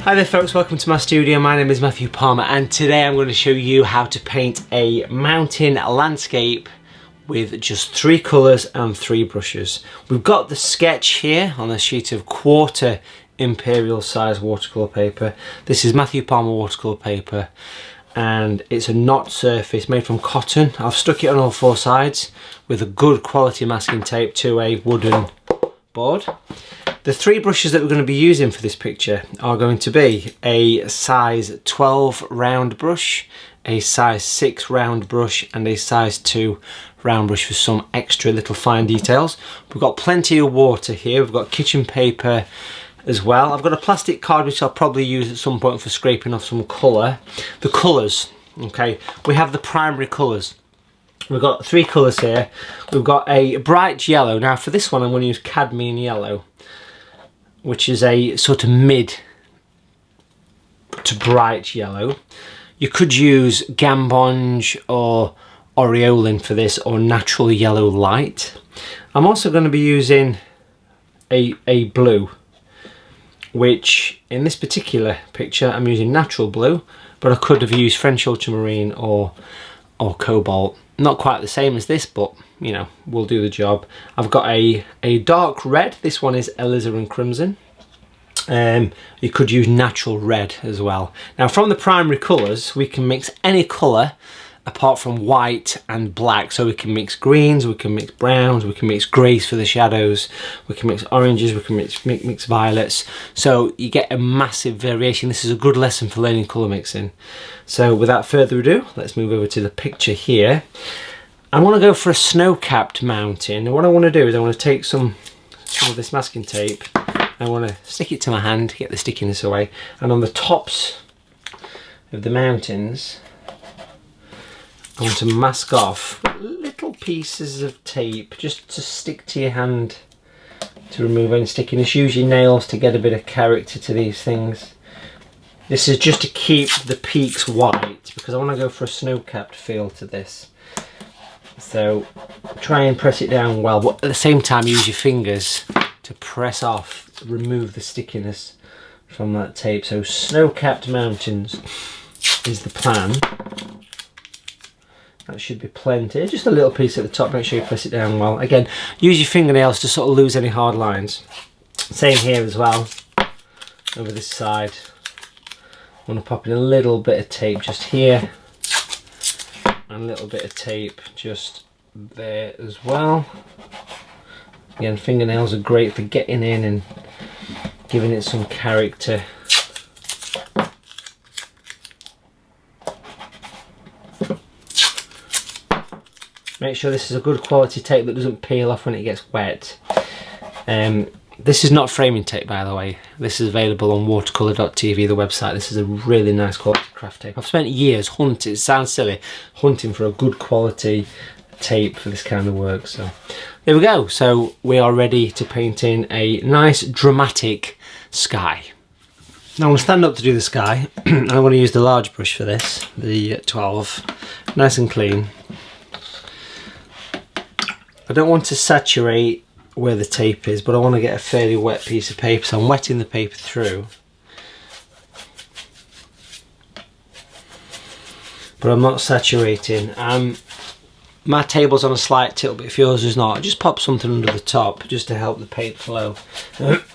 Hi there folks, welcome to my studio. My name is Matthew Palmer and today I'm going to show you how to paint a mountain landscape with just 3 colours and 3 brushes. We've got the sketch here on a sheet of 1/4 imperial size watercolour paper. This is Matthew Palmer watercolour paper and it's a knot surface made from cotton. I've stuck it on all 4 sides with a good quality masking tape to a wooden board. The 3 brushes that we're going to be using for this picture are going to be a size 12 round brush, a size 6 round brush and a size 2 round brush for some extra little fine details. We've got plenty of water here, we've got kitchen paper as well. I've got a plastic card which I'll probably use at some point for scraping off some colour. The colours, okay, we have the primary colours. We've got 3 colours here. We've got a bright yellow. Now for this one I'm going to use cadmium yellow, which is a sort of mid to bright yellow. You could use Gambonge or Aureolin for this, or natural yellow light. I'm also going to be using a blue, which in this particular picture I'm using natural blue, but I could have used French ultramarine or cobalt. Not quite the same as this, but you know, we'll do the job. I've got a dark red. This one is alizarin crimson. You could use natural red as well. Now from the primary colours we can mix any colour apart from white and black. So we can mix greens, we can mix browns, we can mix greys for the shadows, we can mix oranges, we can mix violets. So you get a massive variation. This is a good lesson for learning colour mixing. So without further ado, let's move over to the picture here. I want to go for a snow-capped mountain, and what I want to do is I want to take some of this masking tape, I want to stick it to my hand, get the stickiness away, and on the tops of the mountains I want to mask off little pieces of tape just to stick to your hand to remove any stickiness. Use your nails to get a bit of character to these things. This is just to keep the peaks white because I want to go for a snow-capped feel to this. So try and press it down well, but at the same time use your fingers to press off, remove the stickiness from that tape. So snow-capped mountains is the plan. That should be plenty. Just a little piece at the top, make sure you press it down well. Again, use your fingernails to sort of lose any hard lines. Same here as well, over this side. I want to pop in a little bit of tape just here, and a little bit of tape just there as well. Again, fingernails are great for getting in and giving it some character. Make sure this is a good quality tape that doesn't peel off when it gets wet. This is not framing tape, by the way. This is available on watercolour.tv, the website. This is a really nice quality craft tape. I've spent years hunting, it sounds silly, hunting for a good quality tape for this kind of work. So there we go. So we are ready to paint in a nice dramatic sky. Now I'm going to stand up to do the sky. I'm going to use the large brush for this, the 12, nice and clean. I don't want to saturate where the tape is, but I want to get a fairly wet piece of paper, so I'm wetting the paper through. But I'm not saturating. My table's on a slight tilt, but if yours is not, just pop something under the top just to help the paint flow.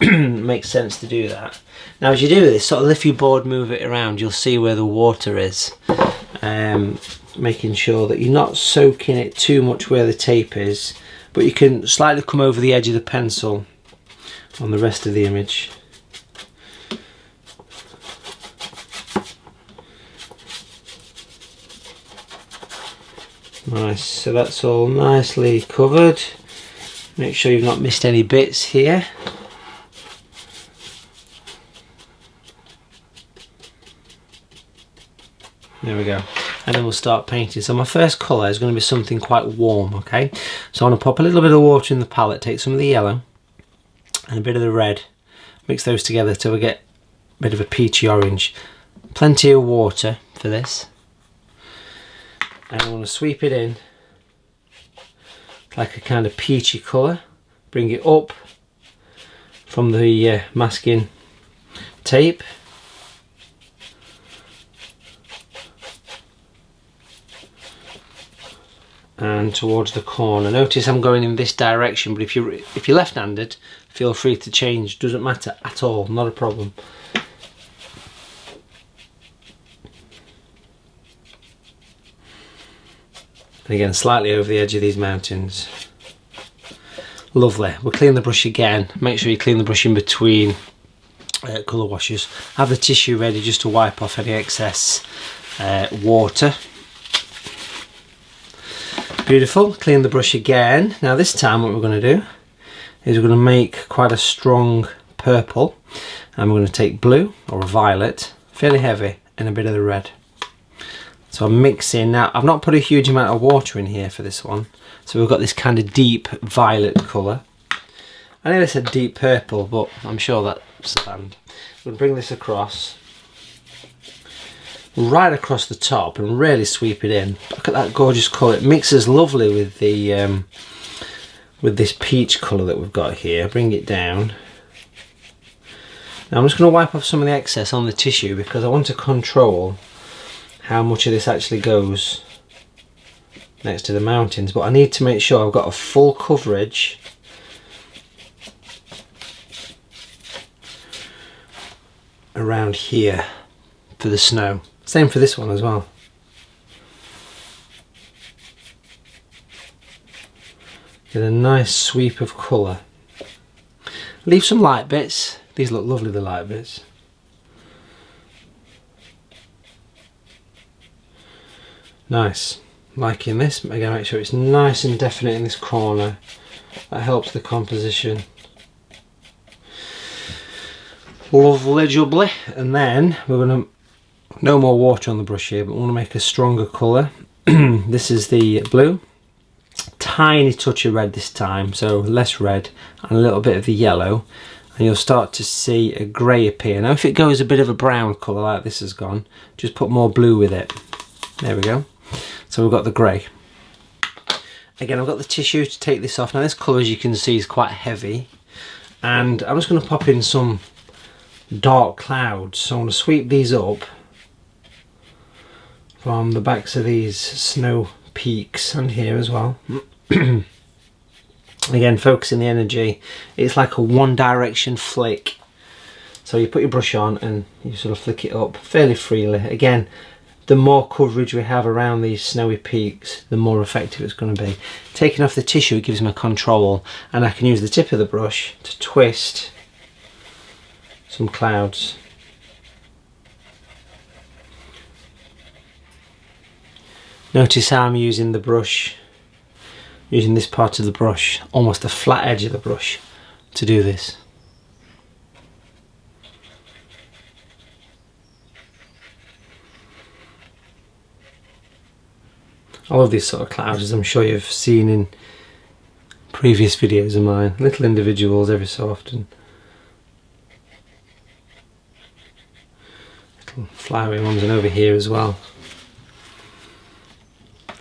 Makes sense to do that. Now as you do this, sort of lift your board, move it around, you'll see where the water is. Making sure that you're not soaking it too much where the tape is, but you can slightly come over the edge of the pencil on the rest of the image. Nice, so that's all nicely covered. Make sure you've not missed any bits here. There we go. And then we'll start painting. So my first colour is going to be something quite warm, okay? So I want to pop a little bit of water in the palette, take some of the yellow and a bit of the red, mix those together till we get a bit of a peachy orange. Plenty of water for this. And I want to sweep it in like a kind of peachy colour. Bring it up from the masking tape and towards the corner. Notice I'm going in this direction, but if you're left-handed, feel free to change. Doesn't matter at all, not a problem. And again, slightly over the edge of these mountains. Lovely. We'll clean the brush again. Make sure you clean the brush in between colour washes. Have the tissue ready just to wipe off any excess water. Beautiful. Clean the brush again. Now this time what we're going to do is we're going to make quite a strong purple, and we're going to take blue or a violet, fairly heavy, and a bit of the red. So I'm mixing. Now I've not put a huge amount of water in here for this one, so we've got this kind of deep violet colour. I know I said deep purple, but I'm sure that's the band. We're going to bring this across, right across the top, and really sweep it in. Look at that gorgeous colour. It mixes lovely with the with this peach colour that we've got here. Bring it down. Now I'm just going to wipe off some of the excess on the tissue because I want to control how much of this actually goes next to the mountains, but I need to make sure I've got a full coverage around here for the snow. Same for this one as well. Get a nice sweep of colour. Leave some light bits. These look lovely, the light bits. Nice. Liking this. Again, make sure it's nice and definite in this corner. That helps the composition. Lovely jubbly. And then we're going to, no more water on the brush here, but we want to make a stronger colour. This is the blue. Tiny touch of red this time, so less red, and a little bit of the yellow, and you'll start to see a grey appear. Now if it goes a bit of a brown colour like this has gone, just put more blue with it. There we go. So we've got the grey. Again, I've got the tissue to take this off. Now this colour, as you can see, is quite heavy, and I'm just going to pop in some dark clouds. So I'm going to sweep these up from the backs of these snow peaks and here as well. Again, focusing the energy. It's like a one direction flick. So you put your brush on and you sort of flick it up fairly freely. Again, the more coverage we have around these snowy peaks, the more effective it's going to be. Taking off the tissue, it gives me control, and I can use the tip of the brush to twist some clouds. Notice how I'm using the brush, using this part of the brush, almost the flat edge of the brush, to do this. I love these sort of clouds, as I'm sure you've seen in previous videos of mine. Little individuals every so often. Little flowery ones, and over here as well.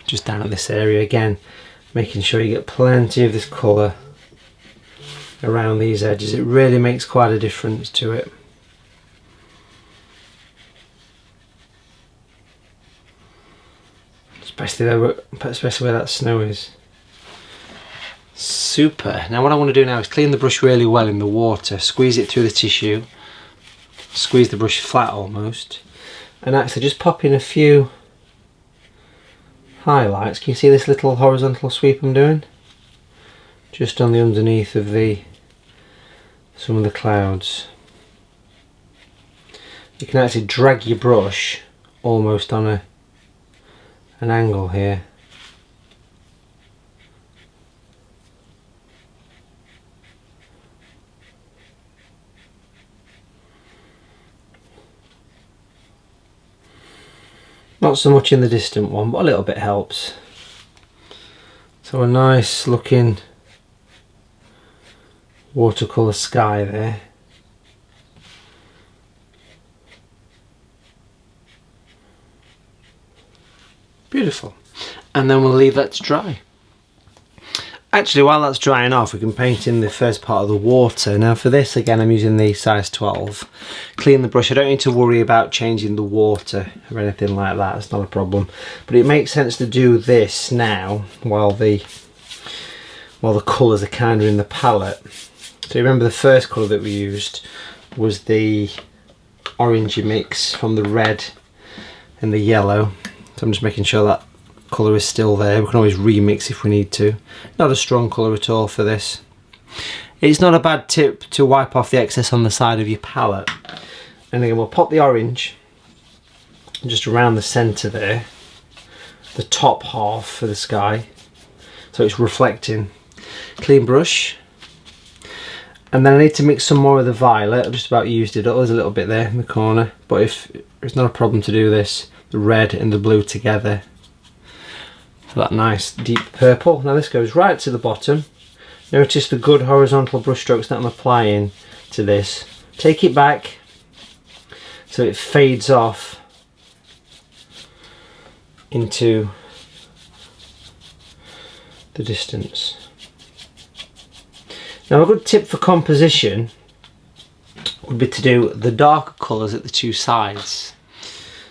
Just down at this area again, making sure you get plenty of this colour around these edges. It really makes quite a difference to it. Especially where that snow is. Super. Now what I want to do now is clean the brush really well in the water, squeeze it through the tissue, squeeze the brush flat almost, and actually just pop in a few highlights. Can you see this little horizontal sweep I'm doing? Just on the underneath of some of the clouds. You can actually drag your brush almost on an angle here. Not so much in the distant one, but a little bit helps. So a nice looking watercolour sky there. Beautiful. And then we'll leave that to dry. Actually, while that's drying off, we can paint in the first part of the water. Now for this, again, I'm using the size 12. Clean the brush. I don't need to worry about changing the water or anything like that. It's not a problem. But it makes sense to do this now while the colours are kind of in the palette. So remember the first colour that we used was the orangey mix from the red and the yellow. So I'm just making sure that colour is still there. We can always remix if we need to. Not a strong colour at all for this. It's not a bad tip to wipe off the excess on the side of your palette. And again, we'll pop the orange just around the centre there, the top half for the sky, so it's reflecting. Clean brush. And then I need to mix some more of the violet. I've just about used it up. There's a little bit there in the corner, but if it's not a problem to do this, the red and the blue together. For that nice deep purple. Now this goes right to the bottom. Notice the good horizontal brush strokes that I'm applying to this. Take it back so it fades off into the distance. Now a good tip for composition would be to do the darker colours at the two sides.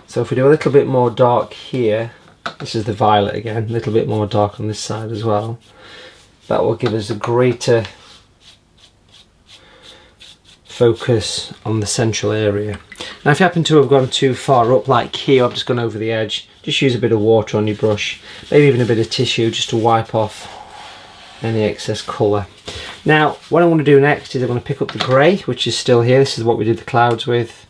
So if we do a little bit more dark here, this is the violet again, a little bit more dark on this side as well. That will give us a greater focus on the central area. Now if you happen to have gone too far up, like here, I've just gone over the edge, just use a bit of water on your brush, maybe even a bit of tissue just to wipe off any excess colour. Now what I want to do next is I'm going to pick up the grey, which is still here. This is what we did the clouds with.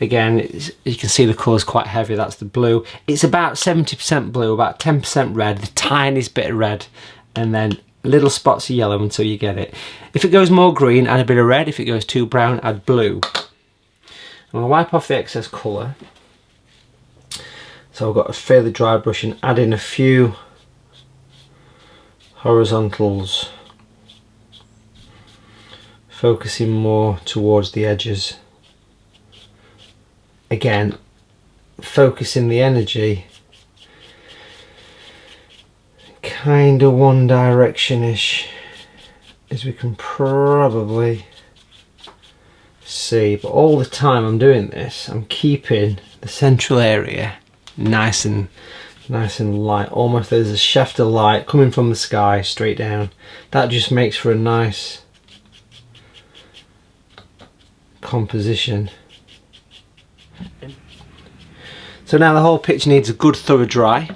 Again, you can see the colour's quite heavy. That's the blue. It's about 70% blue, about 10% red, the tiniest bit of red, and then little spots of yellow until you get it. If it goes more green, add a bit of red. If it goes too brown, add blue. I'm going to wipe off the excess colour. So I've got a fairly dry brush and add in a few horizontals, focusing more towards the edges. Again, focusing the energy kind of one direction-ish, as we can probably see. But all the time I'm doing this, I'm keeping the central area nice and light. Almost there's a shaft of light coming from the sky straight down. That just makes for a nice composition. So now the whole picture needs a good thorough dry.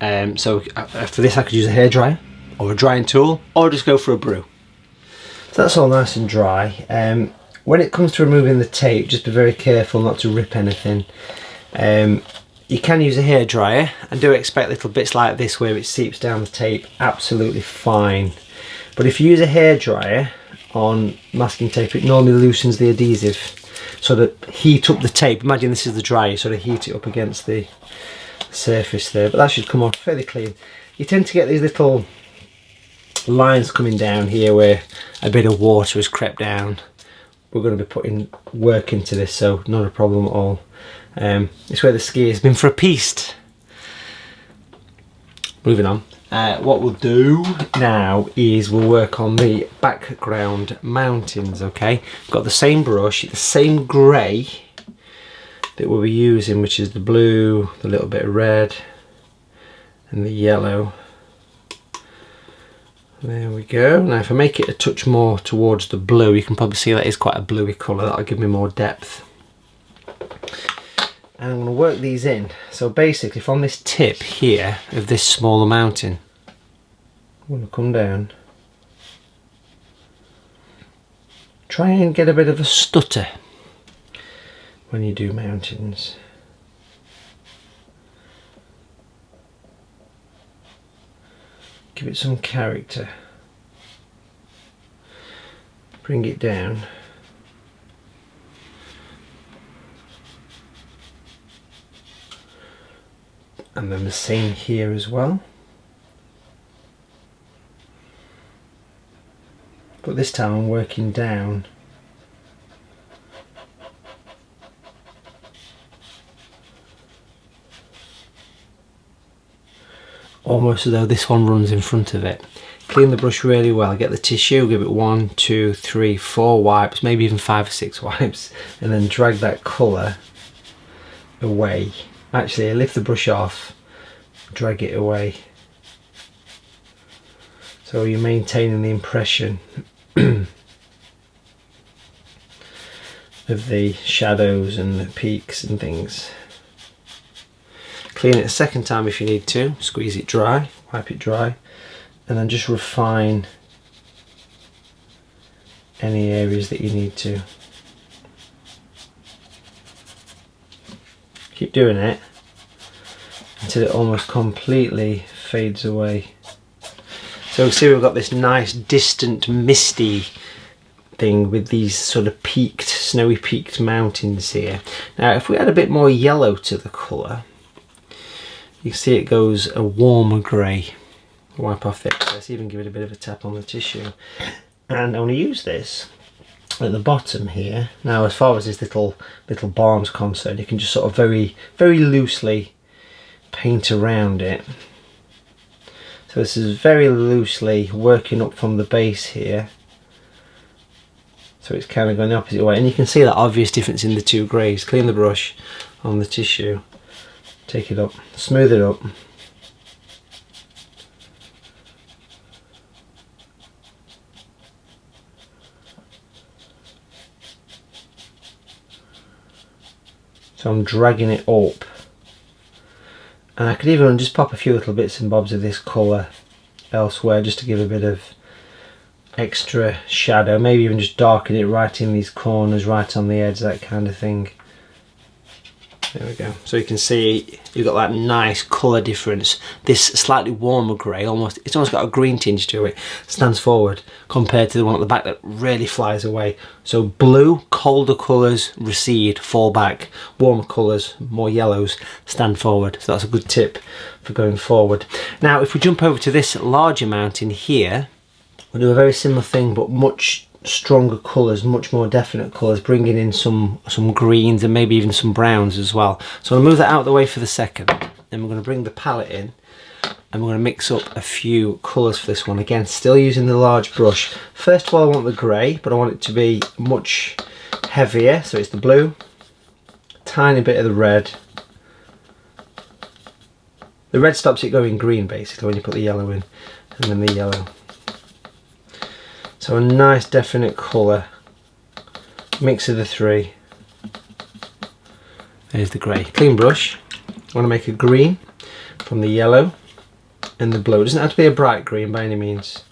So for this I could use a hairdryer or a drying tool, or just go for a brew. So that's all nice and dry. When it comes to removing the tape, just be very careful not to rip anything. You can use a hairdryer, and do expect little bits like this where it seeps down the tape, absolutely fine. But if you use a hairdryer on masking tape, it normally loosens the adhesive, sort of heat up the tape. Imagine this is the dryer, sort of heat it up against the surface there, but that should come off fairly clean. You tend to get these little lines coming down here where a bit of water has crept down. We're going to be putting work into this, so not a problem at all. It's where the ski has been for a piste. Moving on. What we'll do now is we'll work on the background mountains, okay? We've got the same brush, the same grey that we'll be using, which is the blue, the little bit of red, and the yellow. There we go. Now if I make it a touch more towards the blue, you can probably see that is quite a bluey colour. That'll give me more depth. And I'm going to work these in. So basically from this tip here of this smaller mountain, I'm going to come down. Try and get a bit of a stutter when you do mountains. Give it some character. Bring it down. And then the same here as well. But this time I'm working down. Almost as though this one runs in front of it. clean the brush really well. Get the tissue, give it 1, 2, 3, 4 wipes, maybe even 5 or 6 wipes, and then drag that colour away. Actually, lift the brush off, drag it away. So you're maintaining the impression of the shadows and the peaks and things. Clean it a second time if you need to, squeeze it dry, wipe it dry, and then just refine any areas that you need to. Keep doing it until it almost completely fades away. So see, we've got this nice distant misty thing with these sort of peaked, snowy peaked mountains here. Now if we add a bit more yellow to the colour, you can see it goes a warmer grey. Wipe off the excess, even give it a bit of a tap on the tissue. And I'm going to use this at the bottom here. Now as far as this little barn's concerned, you can just sort of very loosely paint around it. So this is very loosely working up from the base here. So it's kind of going the opposite way. And you can see that obvious difference in the two greys. Clean the brush on the tissue. Take it up, smooth it up. So I'm dragging it up, and I could even just pop a few little bits and bobs of this colour elsewhere just to give a bit of extra shadow, maybe even just darken it right in these corners, right on the edge, that kind of thing. There we go. So you can see you've got that nice colour difference. This slightly warmer grey, it's almost got a green tinge to it, stands forward compared to the one at the back that really flies away. So blue, colder colours recede, fall back. Warmer colours, more yellows, stand forward. So that's a good tip for going forward. Now if we jump over to this larger mountain here, we'll do a very similar thing but much stronger colours, much more definite colours, bringing in some greens and maybe even some browns as well. So I'll move that out of the way for the second. Then we're going to bring the palette in and we're going to mix up a few colours for this one. Again, still using the large brush. First of all, I want the grey, but I want it to be much heavier. So it's the blue, tiny bit of the red. The red stops it going green basically when you put the yellow in, and then the yellow. So a nice definite colour, mix of the three. There's the grey. Clean brush. I want to make a green from the yellow and the blue. It doesn't have to be a bright green by any means.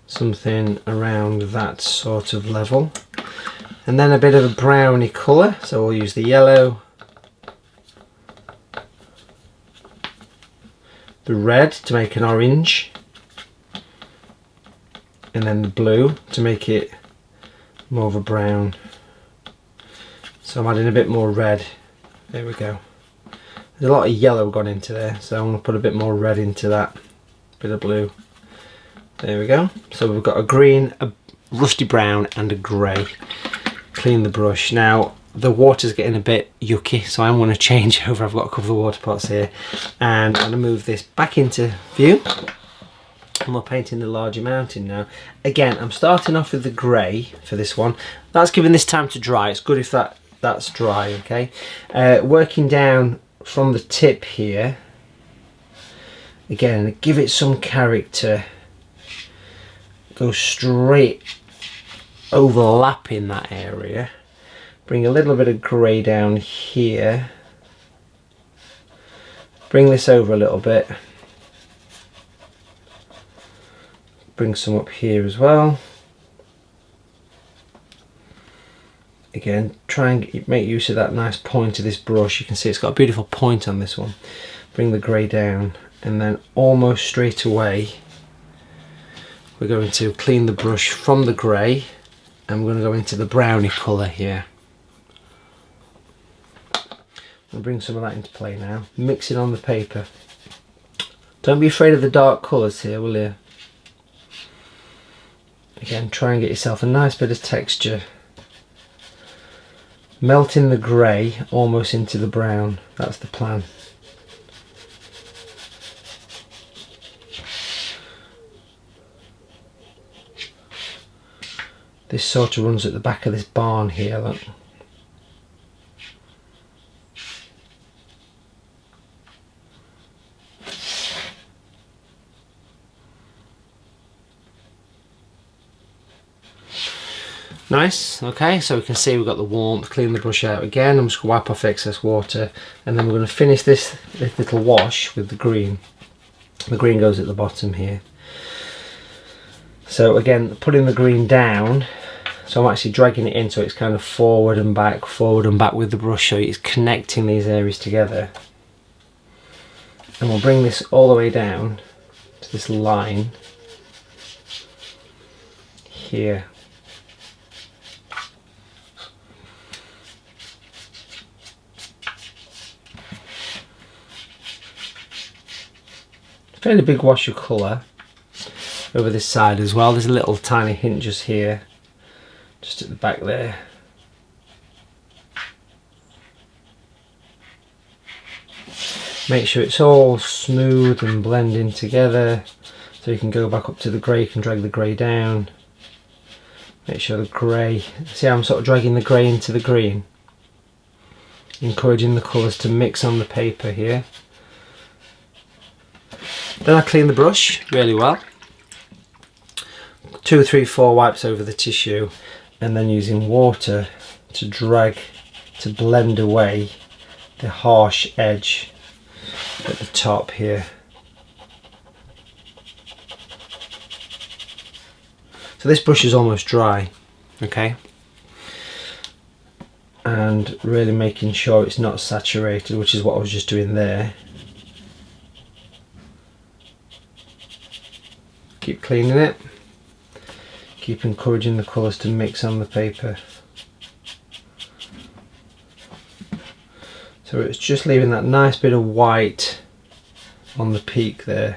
Something around that sort of level. And then a bit of a browny colour, so we'll use the yellow, the red to make an orange, and then the blue to make it more of a brown. So I'm adding a bit more red. There we go. There's a lot of yellow gone into there, so I'm going to put a bit more red into that. Bit of blue. There we go. So we've got a green, a rusty brown and a grey. Clean the brush. Now the water's getting a bit yucky, so I'm going to change over. I've got a couple of water pots here, and I'm going to move this back into view. And we're painting the larger mountain now. Again, I'm starting off with the grey for this one. That's giving this time to dry. It's good if that's dry, okay? Working down from the tip here. Again, give it some character. Go straight overlapping that area. Bring a little bit of grey down here. Bring this over a little bit. Bring some up here as well. Again, try and make use of that nice point of this brush. You can see it's got a beautiful point on this one. Bring the grey down, and then almost straight away we're going to clean the brush from the grey, and we're going to go into the browny colour here. I'll bring some of that into play now. Mix it on the paper. Don't be afraid of the dark colours here, will you? Again, try and get yourself a nice bit of texture. Melting the grey almost into the brown. That's the plan. This sort of runs at the back of this barn here, look. Nice, okay, so we can see we've got the warmth. Clean the brush out again. I'm just going to wipe off excess water, and then we're going to finish this little wash with the green. The green goes at the bottom here. So again, putting the green down, so I'm actually dragging it in so it's kind of forward and back with the brush, so it's connecting these areas together. And we'll bring this all the way down to this line here. Fairly big wash of colour over this side as well. There's a little tiny hint just here, just at the back there. Make sure it's all smooth and blending together, so you can go back up to the grey, you can drag the grey down. Make sure the grey, see how I'm sort of dragging the grey into the green, encouraging the colours to mix on the paper here. Then I clean the brush really well. 2, 3, 4 wipes over the tissue, and then using water to drag, to blend away the harsh edge at the top here. So this brush is almost dry, okay? And really making sure it's not saturated, which is what I was just doing there. Keep cleaning it, keep encouraging the colours to mix on the paper. So it's just leaving that nice bit of white on the peak there.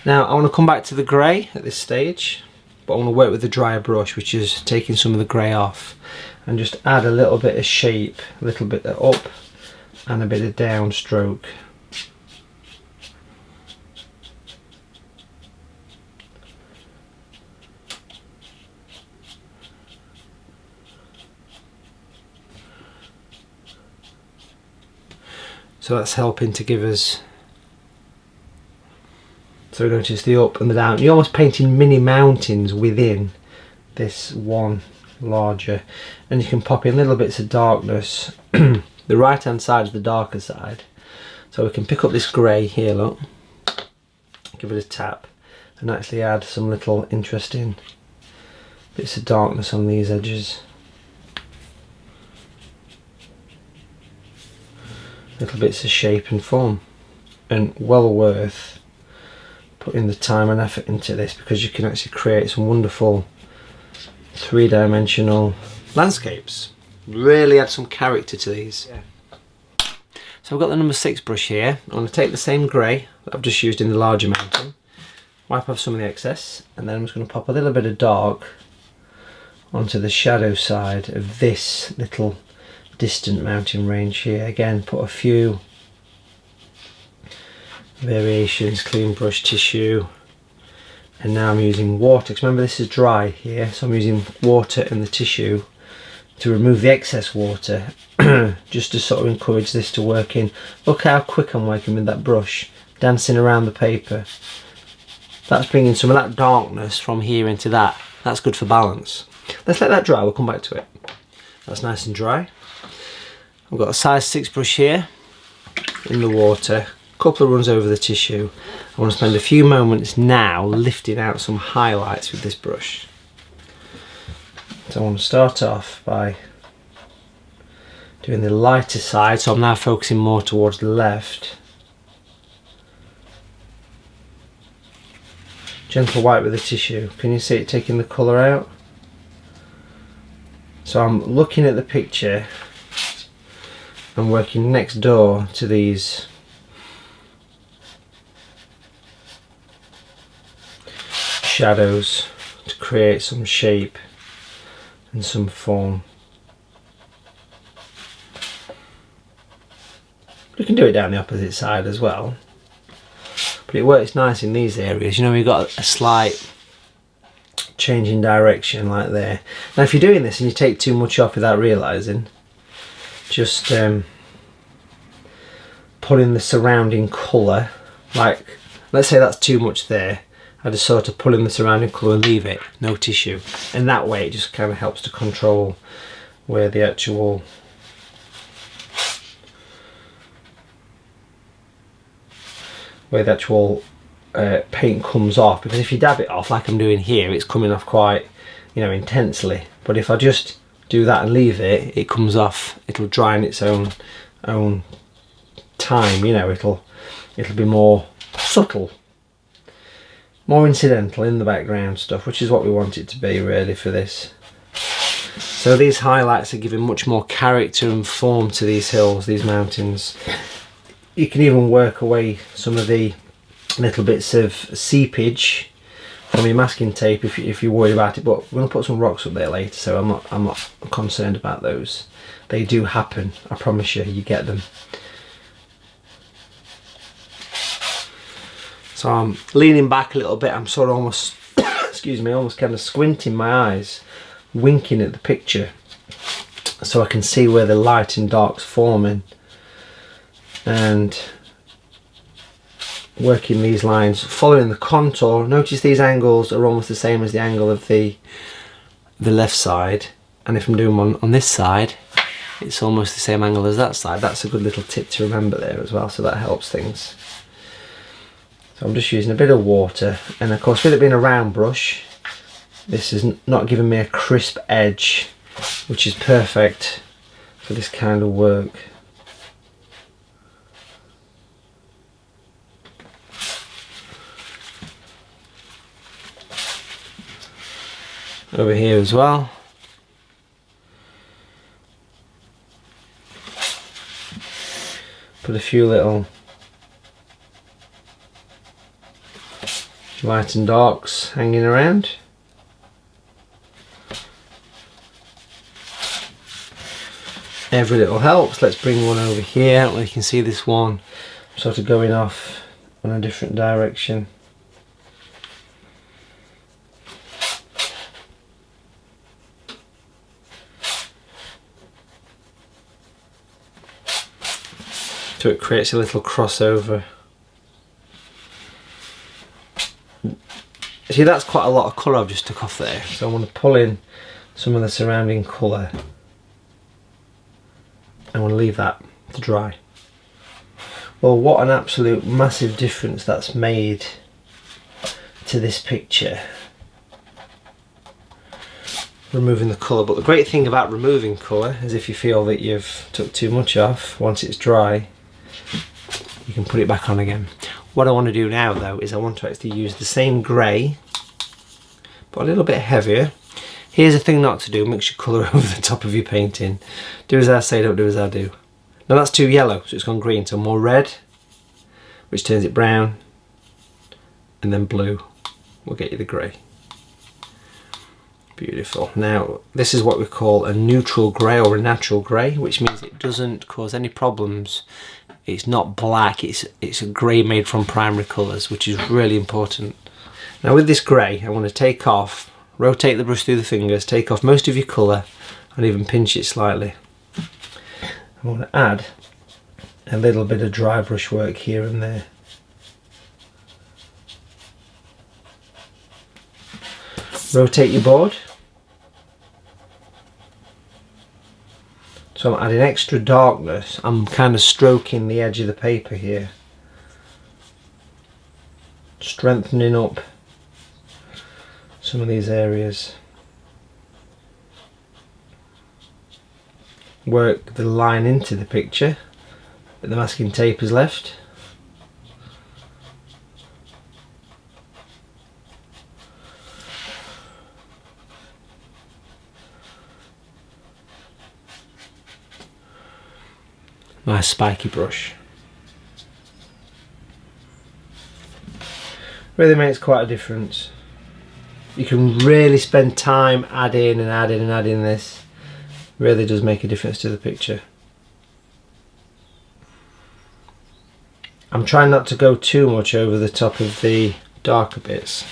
Now I want to come back to the grey at this stage, but I want to work with the drier brush, which is taking some of the grey off, and just add a little bit of shape, a little bit of up and a bit of down stroke. So that's helping to give us, so notice the up and the down. You're almost painting mini mountains within this one larger, and you can pop in little bits of darkness. The right hand side is the darker side, so we can pick up this grey here, look, give it a tap, and actually add some little interesting bits of darkness on these edges. Little bits of shape and form, and well worth putting the time and effort into this, because you can actually create some wonderful three-dimensional landscapes. Really add some character to these. Yeah. So I've got the number 6 brush here. I'm going to take the same grey that I've just used in the larger mountain, wipe off some of the excess, and then I'm just going to pop a little bit of dark onto the shadow side of this little distant mountain range here. Again, put a few variations, clean brush tissue, and now I'm using water, because remember this is dry here, so I'm using water and the tissue to remove the excess water, just to sort of encourage this to work in. Look how quick I'm working with that brush, dancing around the paper. That's bringing some of that darkness from here into that. That's good for balance. Let's let that dry, we'll come back to it. That's nice and dry. I've got a size 6 brush here in the water, a couple of runs over the tissue. I want to spend a few moments now lifting out some highlights with this brush. So I want to start off by doing the lighter side, so I'm now focusing more towards the left. Gentle wipe with the tissue. Can you see it taking the colour out? So I'm looking at the picture and working next door to these shadows to create some shape and some form. We can do it down the opposite side as well, but but it works nice in these areas. You know, we've got a slight change in direction like there. Now if you're doing this and you take too much off without realising, just put in the surrounding colour. Like, let's say that's too much there, I just sort of pull in the surrounding colour and leave it, no tissue. And that way it just kind of helps to control where the actual paint comes off, because if you dab it off like I'm doing here, it's coming off quite, you know, intensely. But if I just do that and leave it, it comes off, it'll dry in its own time, you know, it'll be more subtle, more incidental in the background stuff, which is what we want it to be really for this. So these highlights are giving much more character and form to these hills, these mountains. You can even work away some of the little bits of seepage from your masking tape if you're worried about it, but we're going to put some rocks up there later, so I'm not concerned about those. They do happen, I promise you, you get them. So I'm leaning back a little bit, I'm sort of almost, excuse me, almost kind of squinting my eyes, winking at the picture, so I can see where the light and dark's forming, and working these lines, following the contour. Notice these angles are almost the same as the angle of the left side, and if I'm doing one on this side, it's almost the same angle as that side. That's a good little tip to remember there as well, so that helps things. So I'm just using a bit of water, and of course with it being a round brush, this is not giving me a crisp edge, which is perfect for this kind of work. Over here as well. Put a few little light and darks hanging around. Every little helps. Let's bring one over here where you can see this one sort of going off in a different direction. So it creates a little crossover. See, that's quite a lot of colour I've just took off there, so I want to pull in some of the surrounding colour. I want to leave that to dry. Well, what an absolute massive difference that's made to this picture. Removing the colour, but the great thing about removing colour is if you feel that you've took too much off, once it's dry, you can put it back on again. What I want to do now though is I want to actually use the same grey, but a little bit heavier. Here's a thing not to do: mix your colour over the top of your painting. Do as I say, don't do as I do. Now that's too yellow, so it's gone green, so more red, which turns it brown, and then blue will get you the grey. Beautiful. Now this is what we call a neutral grey or a natural grey, which means it doesn't cause any problems. It's not black, it's a grey made from primary colours, which is really important. Now with this grey, I want to take off, rotate the brush through the fingers, take off most of your colour and even pinch it slightly. I want to add a little bit of dry brush work here and there. Rotate your board. So I'm adding extra darkness. I'm kind of stroking the edge of the paper here, strengthening up some of these areas. Work the line into the picture that the masking tape is left. Nice spiky brush. Really makes quite a difference. You can really spend time adding and adding and adding this. Really does make a difference to the picture. I'm trying not to go too much over the top of the darker bits.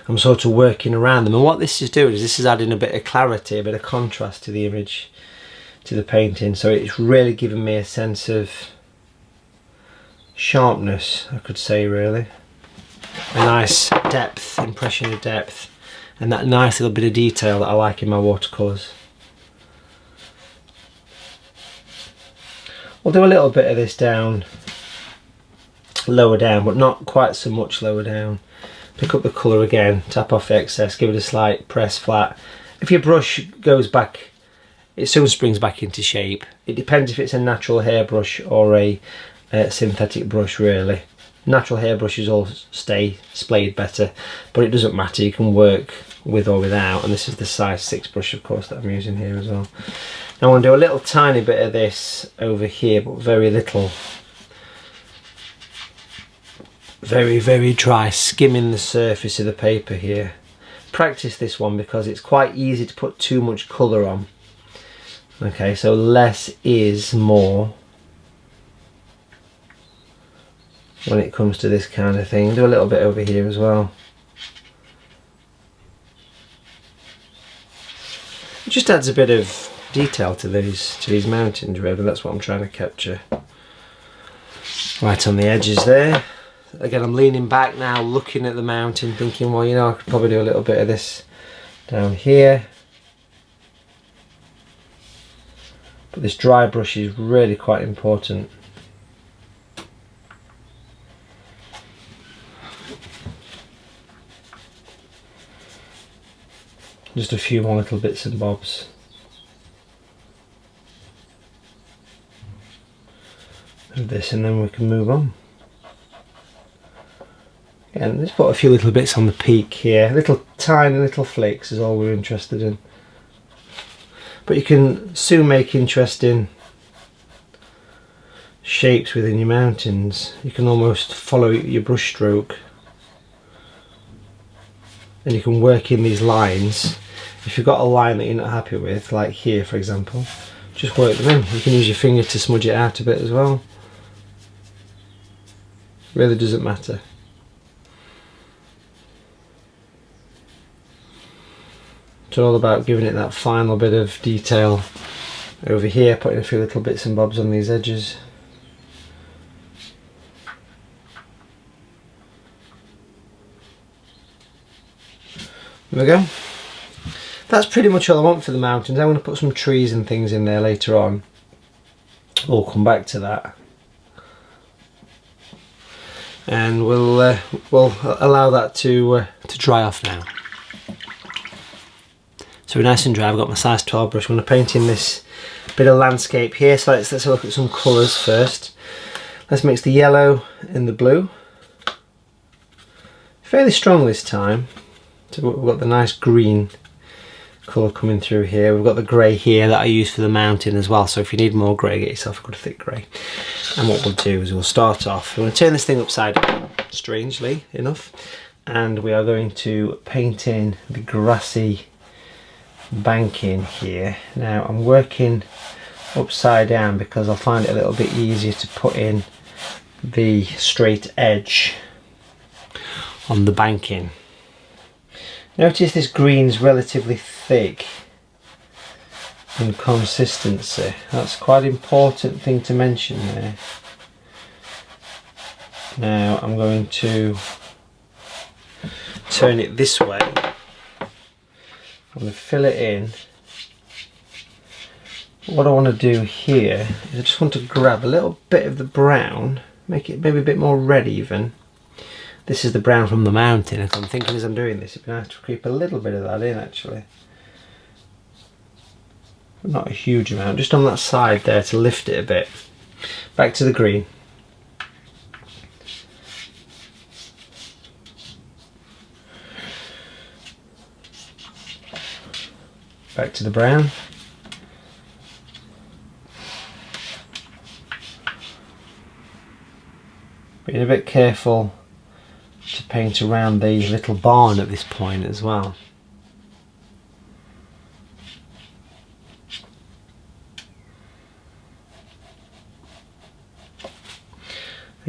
I'm sort of working around them, and what this is doing is this is adding a bit of clarity, a bit of contrast to the image, to the painting, so it's really giving me a sense of sharpness, I could say, really. A nice depth, impression of depth, and that nice little bit of detail that I like in my watercolours. I'll do a little bit of this down, lower down, but not quite so much lower down. Pick up the colour again, tap off the excess, give it a slight press flat. If your brush goes back, it soon springs back into shape. It depends if it's a natural hairbrush or a synthetic brush, really. Natural hairbrushes all stay splayed better, but it doesn't matter, you can work with or without, and this is the size 6 brush, of course, that I'm using here as well. Now I want to do a little tiny bit of this over here, but very little. Very, very dry, skimming the surface of the paper here. Practice this one because it's quite easy to put too much colour on. Okay, so less is more when it comes to this kind of thing. Do a little bit over here as well. It just adds a bit of detail to these mountains, really. That's what I'm trying to capture. Right on the edges there. Again, I'm leaning back now, looking at the mountain, thinking, well, you know, I could probably do a little bit of this down here. But this dry brush is really quite important. Just a few more little bits and bobs. Of this, and then we can move on. And let's put a few little bits on the peak here. Little tiny little flakes is all we're interested in. But you can soon make interesting shapes within your mountains. You can almost follow your brush stroke, and you can work in these lines. If you've got a line that you're not happy with, like here for example, just work them in. You can use your finger to smudge it out a bit as well. Really doesn't matter. It's all about giving it that final bit of detail over here, putting a few little bits and bobs on these edges. There we go. That's pretty much all I want for the mountains. I'm going to put some trees and things in there later on. We'll come back to that. And we'll allow that to dry off now. So we're nice and dry. I've got my size 12 brush. I'm going to paint in this bit of landscape here. So let's have a look at some colours first. Let's mix the yellow and the blue. Fairly strong this time. So we've got the nice green colour coming through here. We've got the grey here that I use for the mountain as well. So if you need more grey, get yourself a good thick grey. And what we'll do is we'll start off. We're going to turn this thing upside down, strangely enough. And we are going to paint in the grassy banking here. Now I'm working upside down because I'll find it a little bit easier to put in the straight edge on the banking. Notice this green's relatively thick in consistency. That's quite an important thing to mention there. Now I'm going to turn it this way. I'm going to fill it in. What I want to do here is I just want to grab a little bit of the brown, make it maybe a bit more red even. This is the brown from the mountain, and I'm thinking as I'm doing this, I'm going to have to creep a little bit of that in actually. But not a huge amount, just on that side there to lift it a bit. Back to the green. Back to the brown. Being a bit careful to paint around the little barn at this point as well.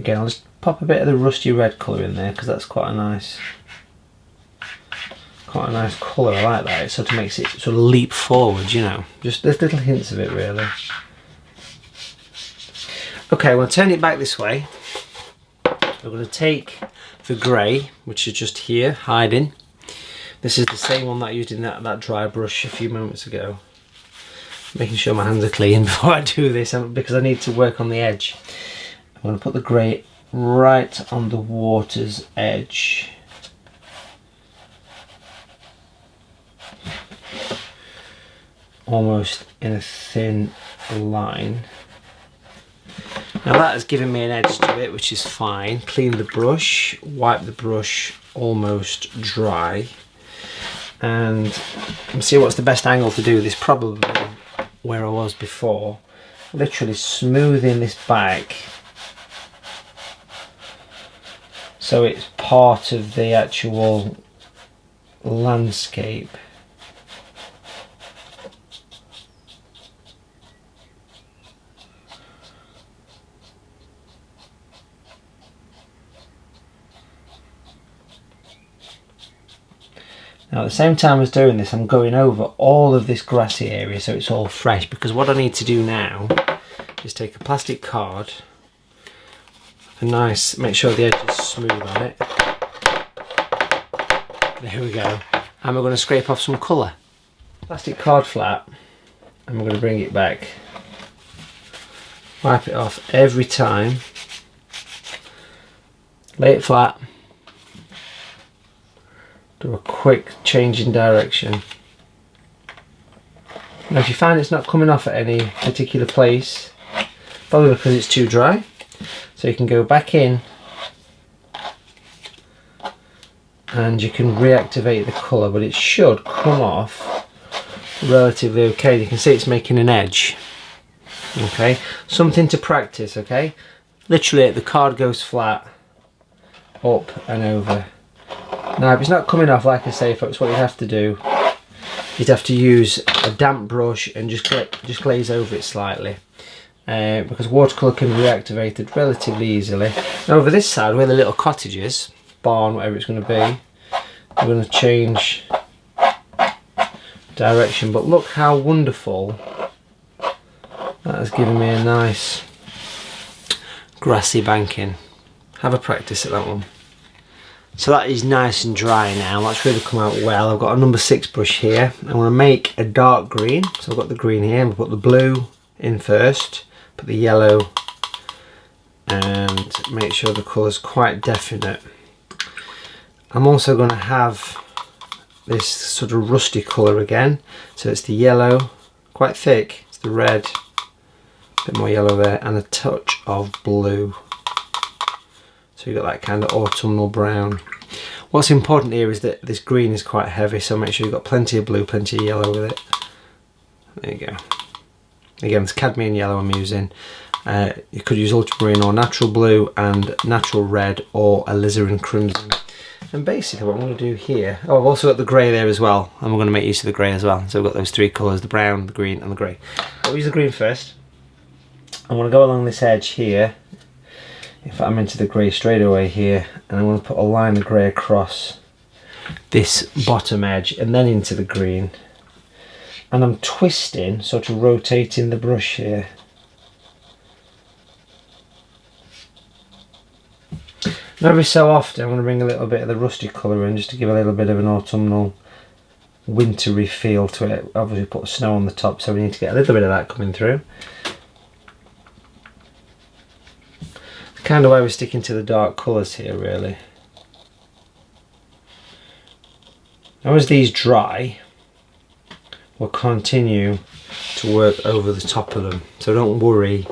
Again, I'll just pop a bit of the rusty red colour in there because that's quite a nice colour. I like that. It sort of makes it sort of leap forward, you know. Just there's little hints of it really. Okay, I'm going to turn it back this way. We're going to take the grey, which is just here, hiding. This is the same one that I used in that dry brush a few moments ago. Making sure my hands are clean before I do this because I need to work on the edge. I'm going to put the grey right on the water's edge. Almost in a thin line. Now that has given me an edge to it, which is fine. Clean the brush, wipe the brush almost dry. And see what's the best angle to do this, probably where I was before. Literally smoothing this back so it's part of the actual landscape. Now at the same time as doing this, I'm going over all of this grassy area so it's all fresh, because what I need to do now is take a plastic card, make sure the edge is smooth on it. There we go. And we're going to scrape off some colour. Plastic card flat, and we're going to bring it back. Wipe it off every time. Lay it flat. Do a quick change in direction. Now if you find it's not coming off at any particular place, probably because it's too dry, so you can go back in and you can reactivate the colour, but it should come off relatively okay. You can see it's making an edge. Okay, something to practice, okay? Literally the card goes flat, up and over. Now if it's not coming off, like I say folks, what you have to do, you'd have to use a damp brush and just glaze over it slightly, because watercolour can be reactivated relatively easily. Now over this side where the little cottage is, barn, whatever it's going to be, we're going to change direction, but look how wonderful that has given me a nice grassy banking. Have a practice at that one. So that is nice and dry now. That's really come out well. I've got a number 6 brush here. I want to make a dark green. So I've got the green here. I'll put the blue in first, put the yellow, and make sure the colour's quite definite. I'm also going to have this sort of rusty colour again. So it's the yellow, quite thick. It's the red, a bit more yellow there, and a touch of blue. So you've got that kind of autumnal brown. What's important here is that this green is quite heavy, so make sure you've got plenty of blue, plenty of yellow with it. There you go. Again, it's cadmium yellow I'm using. You could use ultramarine or natural blue and natural red or alizarin crimson. And basically what I'm going to do here, oh, I've also got the grey there as well, and we're going to make use of the grey as well. So we've got those 3 colours, the brown, the green and the grey. I'll use the green first. I'm going to go along this edge here. If I'm into the grey straight away here, and I'm going to put a line of grey across this bottom edge and then into the green, and I'm twisting, sort of rotating the brush here. And every so often I'm going to bring a little bit of the rusty colour in just to give a little bit of an autumnal wintry feel to it. Obviously put snow on the top, so we need to get a little bit of that coming through. Kind of why we're sticking to the dark colours here really. Now as these dry, we'll continue to work over the top of them, so don't worry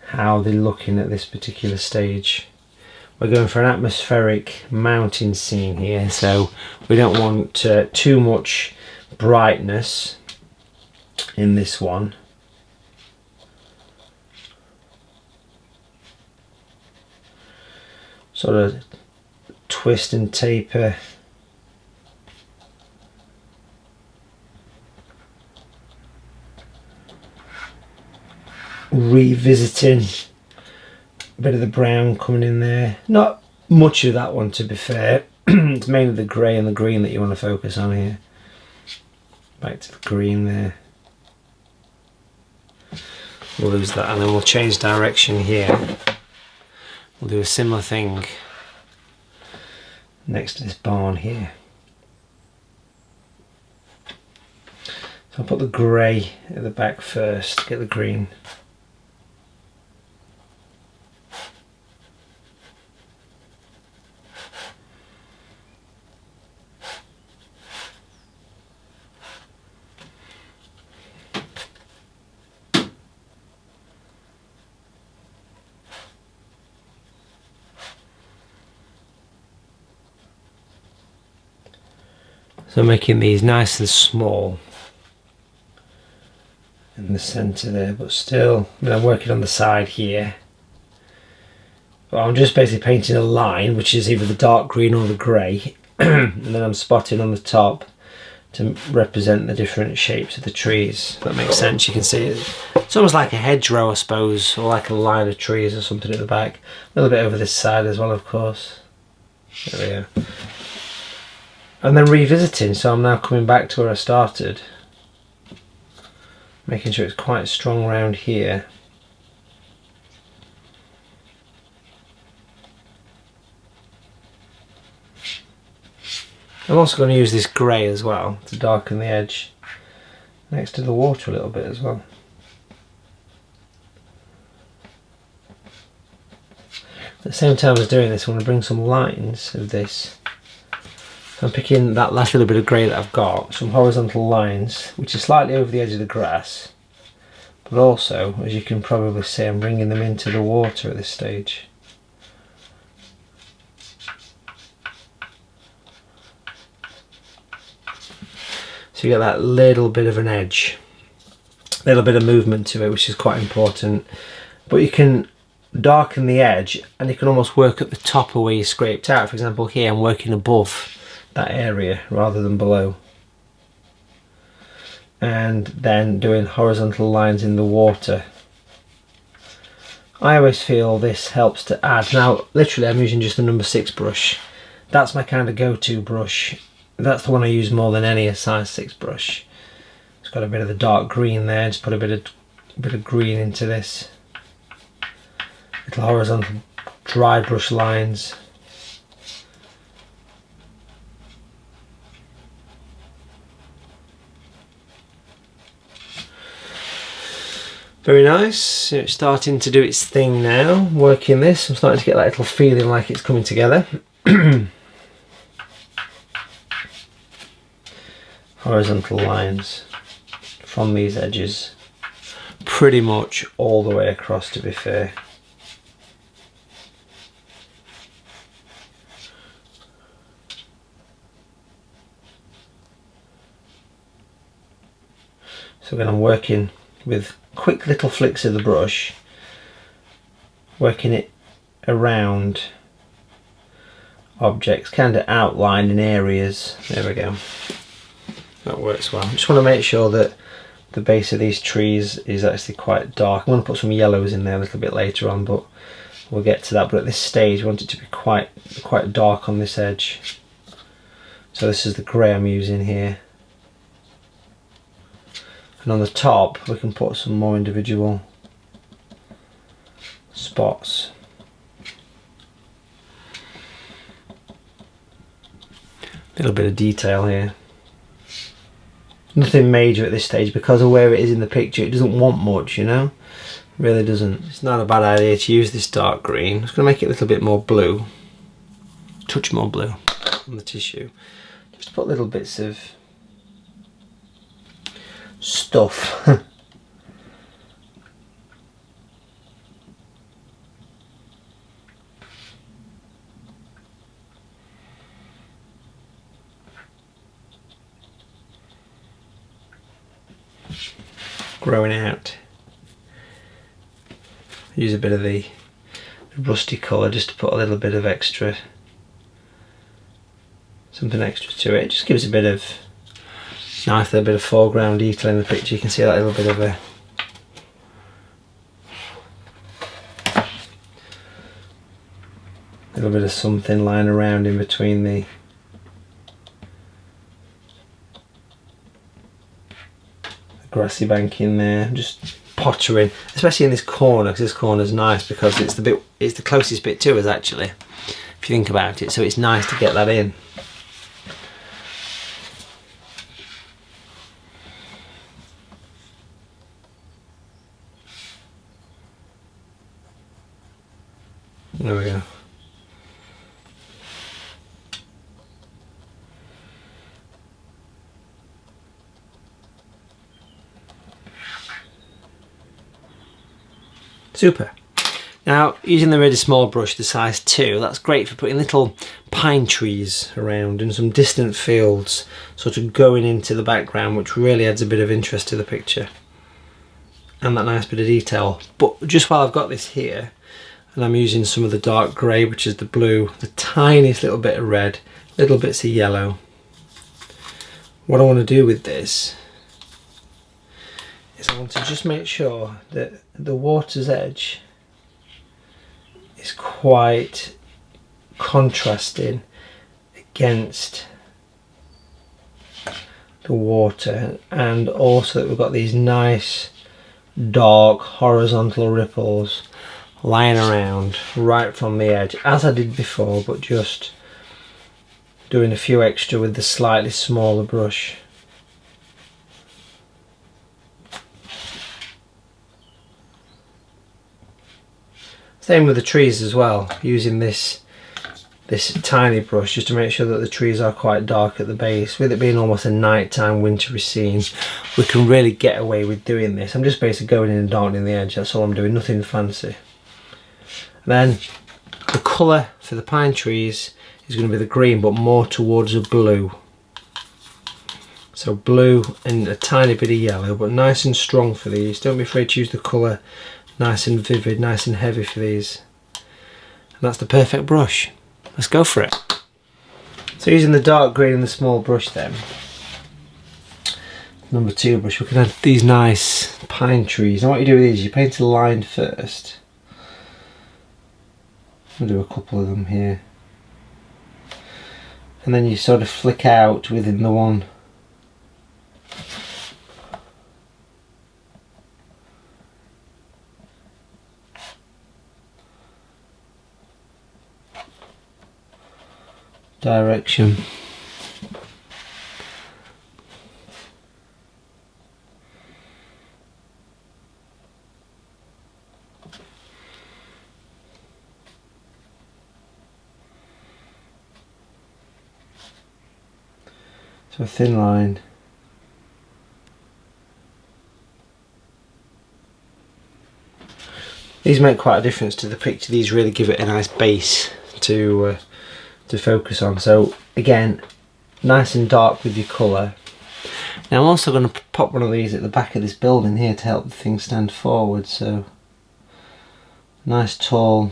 how they're looking at this particular stage. We're going for an atmospheric mountain scene here, so we don't want too much brightness in this one. Sort of twist and taper. Revisiting A bit of the brown coming in there. Not much of that one, to be fair. It's mainly the grey and the green that you want to focus on here. Back to the green there. We'll lose that and then we'll change direction here. We'll do a similar thing next to this barn here. So I'll put the grey at the back first, get the green. So making these nice and small in the centre there, but still, I mean, I'm working on the side here. But I'm just basically painting a line, which is either the dark green or the grey, and then I'm spotting on the top to represent the different shapes of the trees. If that makes sense. You can see it's almost like a hedgerow, I suppose, or like a line of trees or something at the back. A little bit over this side as well, of course. There we go. And then revisiting, so I'm now coming back to where I started, making sure it's quite strong around here. I'm also going to use this grey as well to darken the edge next to the water a little bit as well. At the same time as doing this, I'm going to bring some lines of this. I'm picking that last little bit of grey that I've got, some horizontal lines, which are slightly over the edge of the grass, but also, as you can probably see, I'm bringing them into the water at this stage. So you get that little bit of an edge, a little bit of movement to it, which is quite important. But you can darken the edge and you can almost work at the top of where you scraped out. For example, here I'm working above that area rather than below, and then doing horizontal lines in the water. I always feel this helps to add. Now literally I'm using just the number 6 brush. That's my kind of go-to brush. That's the one I use more than any, a size 6 brush. It's got a bit of the dark green there. Just put a bit of green into this. Little horizontal dry brush lines. Very nice. It's starting to do its thing now. Working this, I'm starting to get that little feeling like it's coming together. Horizontal lines from these edges, pretty much all the way across, to be fair. So when I'm working with quick little flicks of the brush, working it around objects, kind of outlining areas. There we go. That works well. I just want to make sure that the base of these trees is actually quite dark. I'm going to put some yellows in there a little bit later on, but we'll get to that. But at this stage I want it to be quite dark on this edge. So this is the grey I'm using here. And on the top we can put some more individual spots. A little bit of detail here. Nothing major at this stage because of where it is in the picture. It doesn't want much, you know? It really doesn't. It's not a bad idea to use this dark green. I'm just going to make it a little bit more blue. Touch more blue on the tissue. Just put little bits of stuff. Growing out. Use a bit of the rusty colour just to put a little bit of extra, something extra to it. Just gives a bit of nice little bit of foreground detail in the picture. You can see that little bit of little bit of something lying around in between the grassy bank in there. Just pottering, especially in this corner, because this corner is nice because it's the closest bit to us actually, if you think about it. So it's nice to get that in. There we go. Super. Now, using the really small brush, the size 2, that's great for putting little pine trees around and some distant fields sort of going into the background, which really adds a bit of interest to the picture and that nice bit of detail. But just while I've got this here, and I'm using some of the dark grey, which is the blue, the tiniest little bit of red, little bits of yellow. What I want to do with this is I want to just make sure that the water's edge is quite contrasting against the water, and also that we've got these nice dark horizontal ripples lying around right from the edge, as I did before, but just doing a few extra with the slightly smaller brush. Same with the trees as well, using this tiny brush just to make sure that the trees are quite dark at the base. With it being almost a nighttime wintry scene, we can really get away with doing this. I'm just basically going in and darkening the edge, that's all I'm doing, nothing fancy. Then the colour for the pine trees is going to be the green, but more towards a blue. So blue and a tiny bit of yellow, but nice and strong for these. Don't be afraid to use the colour nice and vivid, nice and heavy for these. And that's the perfect brush. Let's go for it. So using the dark green and the small brush then, number 2 brush, we can add these nice pine trees. Now what you do with these, you paint a line first. I'll do a couple of them here. And then you sort of flick out within the one. Direction. So a thin line. These make quite a difference to the picture. These really give it a nice base to focus on. So again, nice and dark with your colour. Now I'm also going to pop one of these at the back of this building here to help the thing stand forward. So nice tall.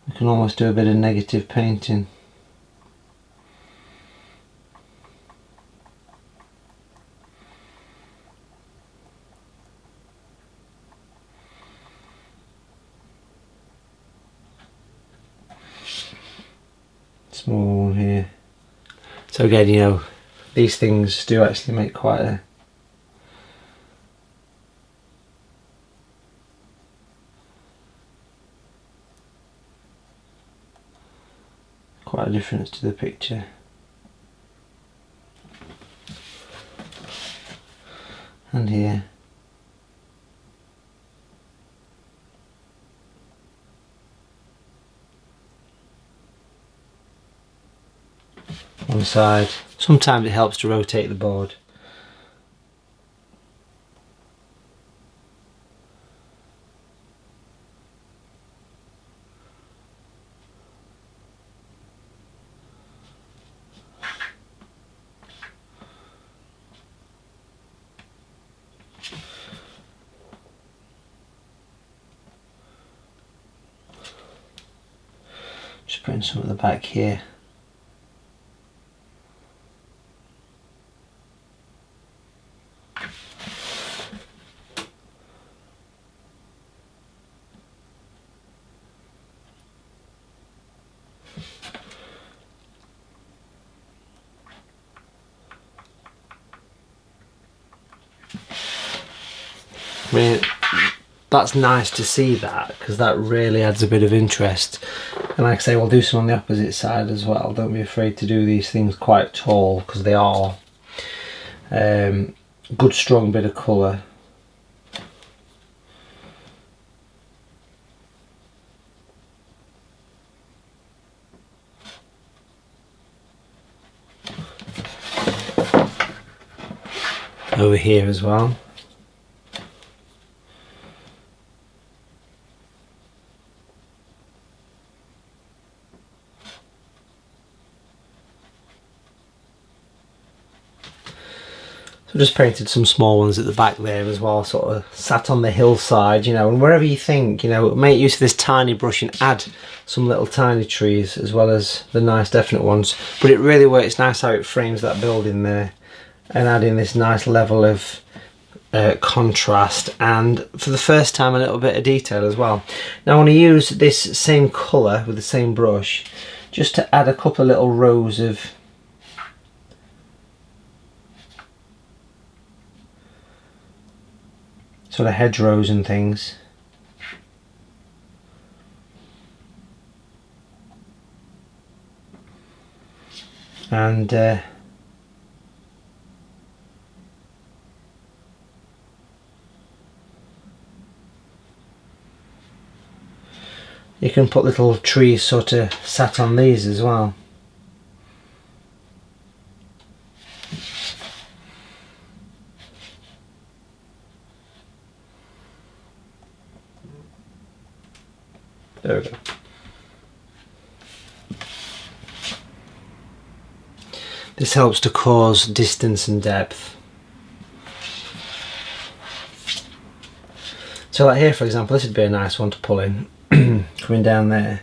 We can almost do a bit of negative painting. Small one here. So again, you know, these things do actually make quite a difference to the picture. And here. One side. Sometimes it helps to rotate the board. Just putting some at the back here. I mean, that's nice to see that, because that really adds a bit of interest. And like I say, we'll do some on the opposite side as well. Don't be afraid to do these things quite tall, because they are. Good strong bit of colour. Over here as well. So just painted some small ones at the back there as well, sort of sat on the hillside, you know, and wherever you think, you know, make use of this tiny brush and add some little tiny trees as well as the nice definite ones. But it really works nice how it frames that building there, and adding this nice level of contrast, and for the first time a little bit of detail as well. Now I want to use this same colour with the same brush just to add a couple of little rows of sort of hedgerows and things. And you can put little trees sort of sat on these as well. There we go. This helps to cause distance and depth. So like here for example, this would be a nice one to pull in, coming down there.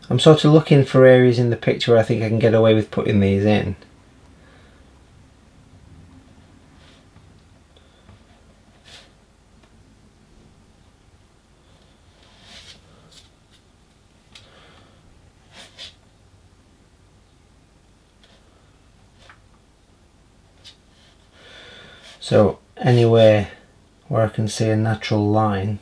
I'm sort of looking for areas in the picture where I think I can get away with putting these in. So anywhere where I can see a natural line,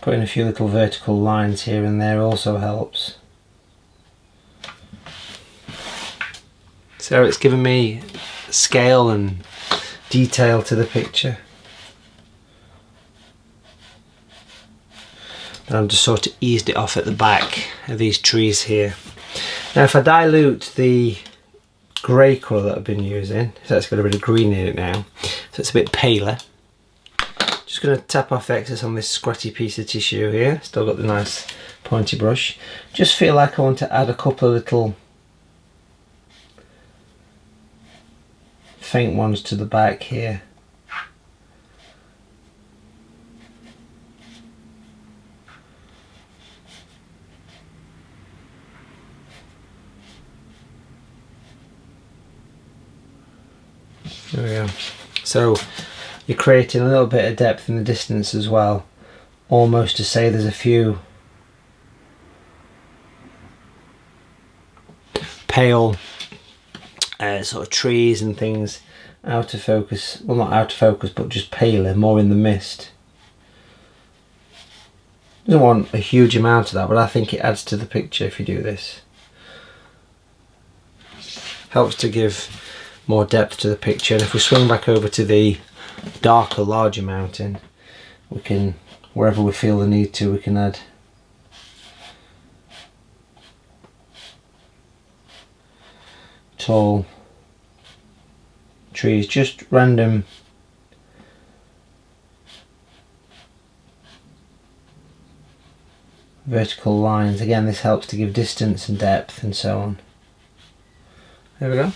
putting a few little vertical lines here and there also helps. So it's given me scale and detail to the picture. And I've just sort of eased it off at the back of these trees here. Now if I dilute the grey colour that I've been using, so it's got a bit of green in it now, so it's a bit paler. Just going to tap off the excess on this scratchy piece of tissue here, still got the nice pointy brush. Just feel like I want to add a couple of little faint ones to the back here. There we go. So you're creating a little bit of depth in the distance as well, almost to say there's a few pale sort of trees and things out of focus, well not out of focus but just paler, more in the mist. Doesn't want a huge amount of that, but I think it adds to the picture if you do this. Helps to give more depth to the picture. And if we swing back over to the darker, larger mountain, we can, wherever we feel the need to, we can add tall trees, just random vertical lines. Again, this helps to give distance and depth and so on. There we go.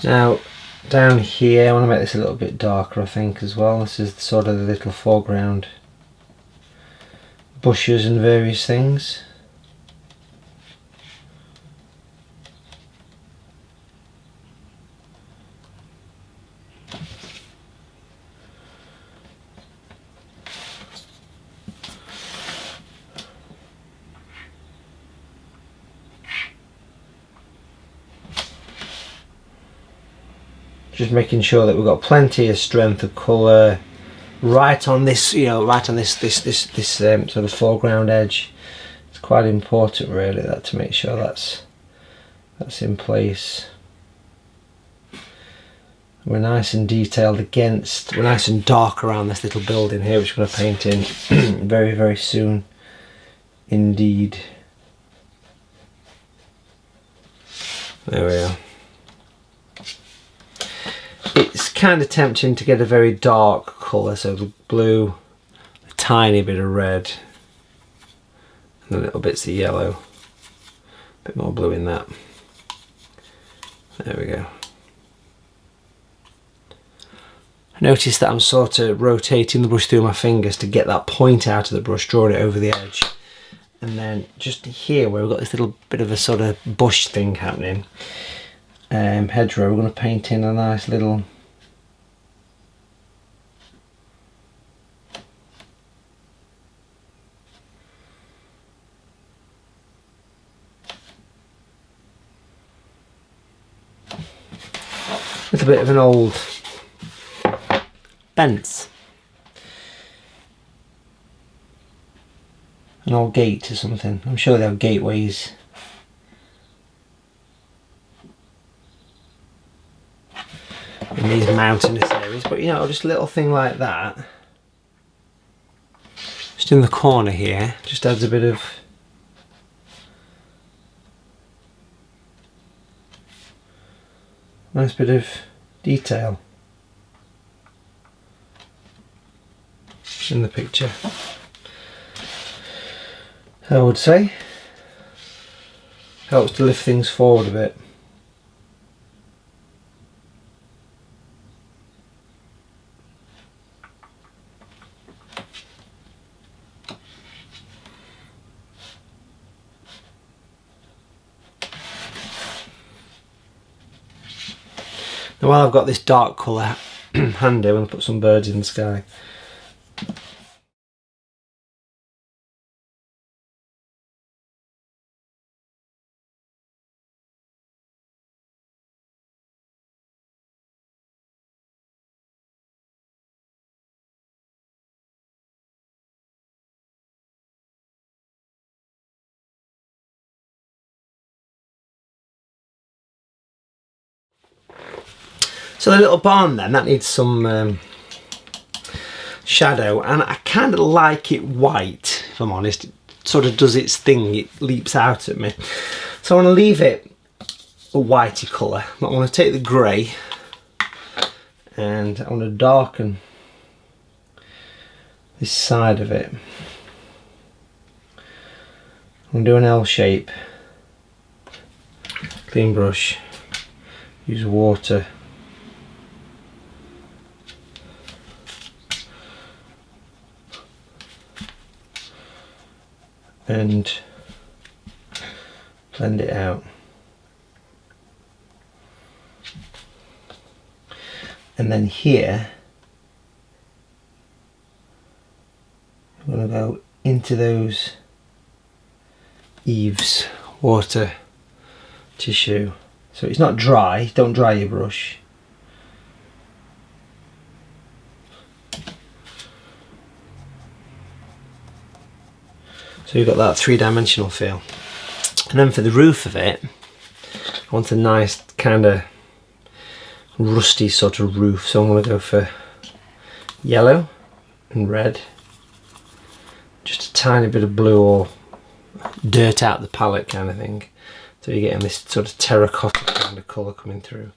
Now down here I want to make this a little bit darker I think as well. This is sort of the little foreground bushes and various things. Just making sure that we've got plenty of strength of colour right on this, you know, right on this sort of foreground edge. It's quite important really that to make sure that's in place. We're nice and detailed against, we're nice and dark around this little building here, which we're going to paint in very, very soon indeed. There we are. It's kind of tempting to get a very dark colour, so the blue, a tiny bit of red, and the little bits of yellow. A bit more blue in that. There we go. Notice that I'm sort of rotating the brush through my fingers to get that point out of the brush, drawing it over the edge. And then just here where we've got this little bit of a sort of bush thing happening, hedgerow, we're going to paint in a nice little bit of an old fence, an old gate or something. I'm sure they have gateways. In these mountainous areas, but you know, just a little thing like that, just in the corner here, just adds a bit of nice bit of detail in the picture, I would say. Helps to lift things forward a bit. Now while I've got this dark colour handy, I'm going to put some birds in the sky. So the little barn then, that needs some shadow, and I kind of like it white, if I'm honest. It sort of does its thing, it leaps out at me. So I want to leave it a whitey colour. I want to take the grey and I want to darken this side of it. I'm going to do an L shape, clean brush, use water. And blend it out. And then here I'm going to go into those eaves, water, tissue. So it's not dry, don't dry your brush. So you've got that three-dimensional feel. And then for the roof of it, I want a nice kind of rusty sort of roof. So I'm going to go for yellow and red. Just a tiny bit of blue or dirt out the palette kind of thing. So you're getting this sort of terracotta kind of colour coming through.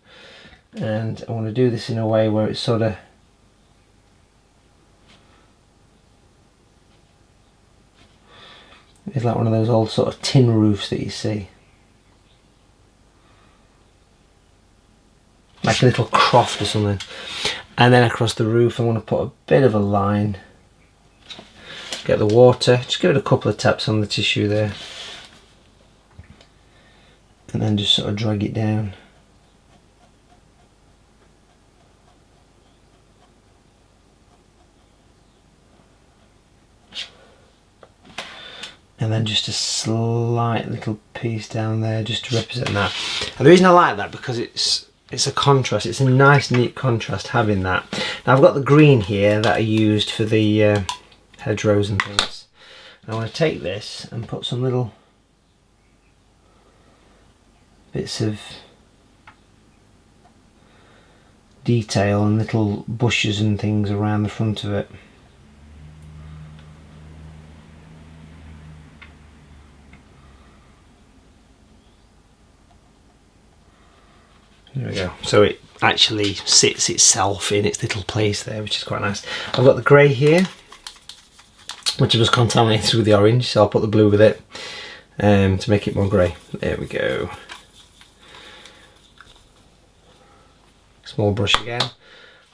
And I want to do this in a way where it's sort of it's like one of those old sort of tin roofs that you see. Like a little croft or something. And then across the roof I want to put a bit of a line. Get the water, just give it a couple of taps on the tissue there. And then just sort of drag it down. And then just a slight little piece down there just to represent that. And the reason I like that, because it's it's a contrast. It's a nice, neat contrast having that. Now I've got the green here that I used for the hedgerows and things. And I want to take this and put some little bits of detail and little bushes and things around the front of it. There we go. So it actually sits itself in its little place there, which is quite nice. I've got the grey here, which was contaminated with the orange, so I'll put the blue with it to make it more grey. There we go. Small brush again,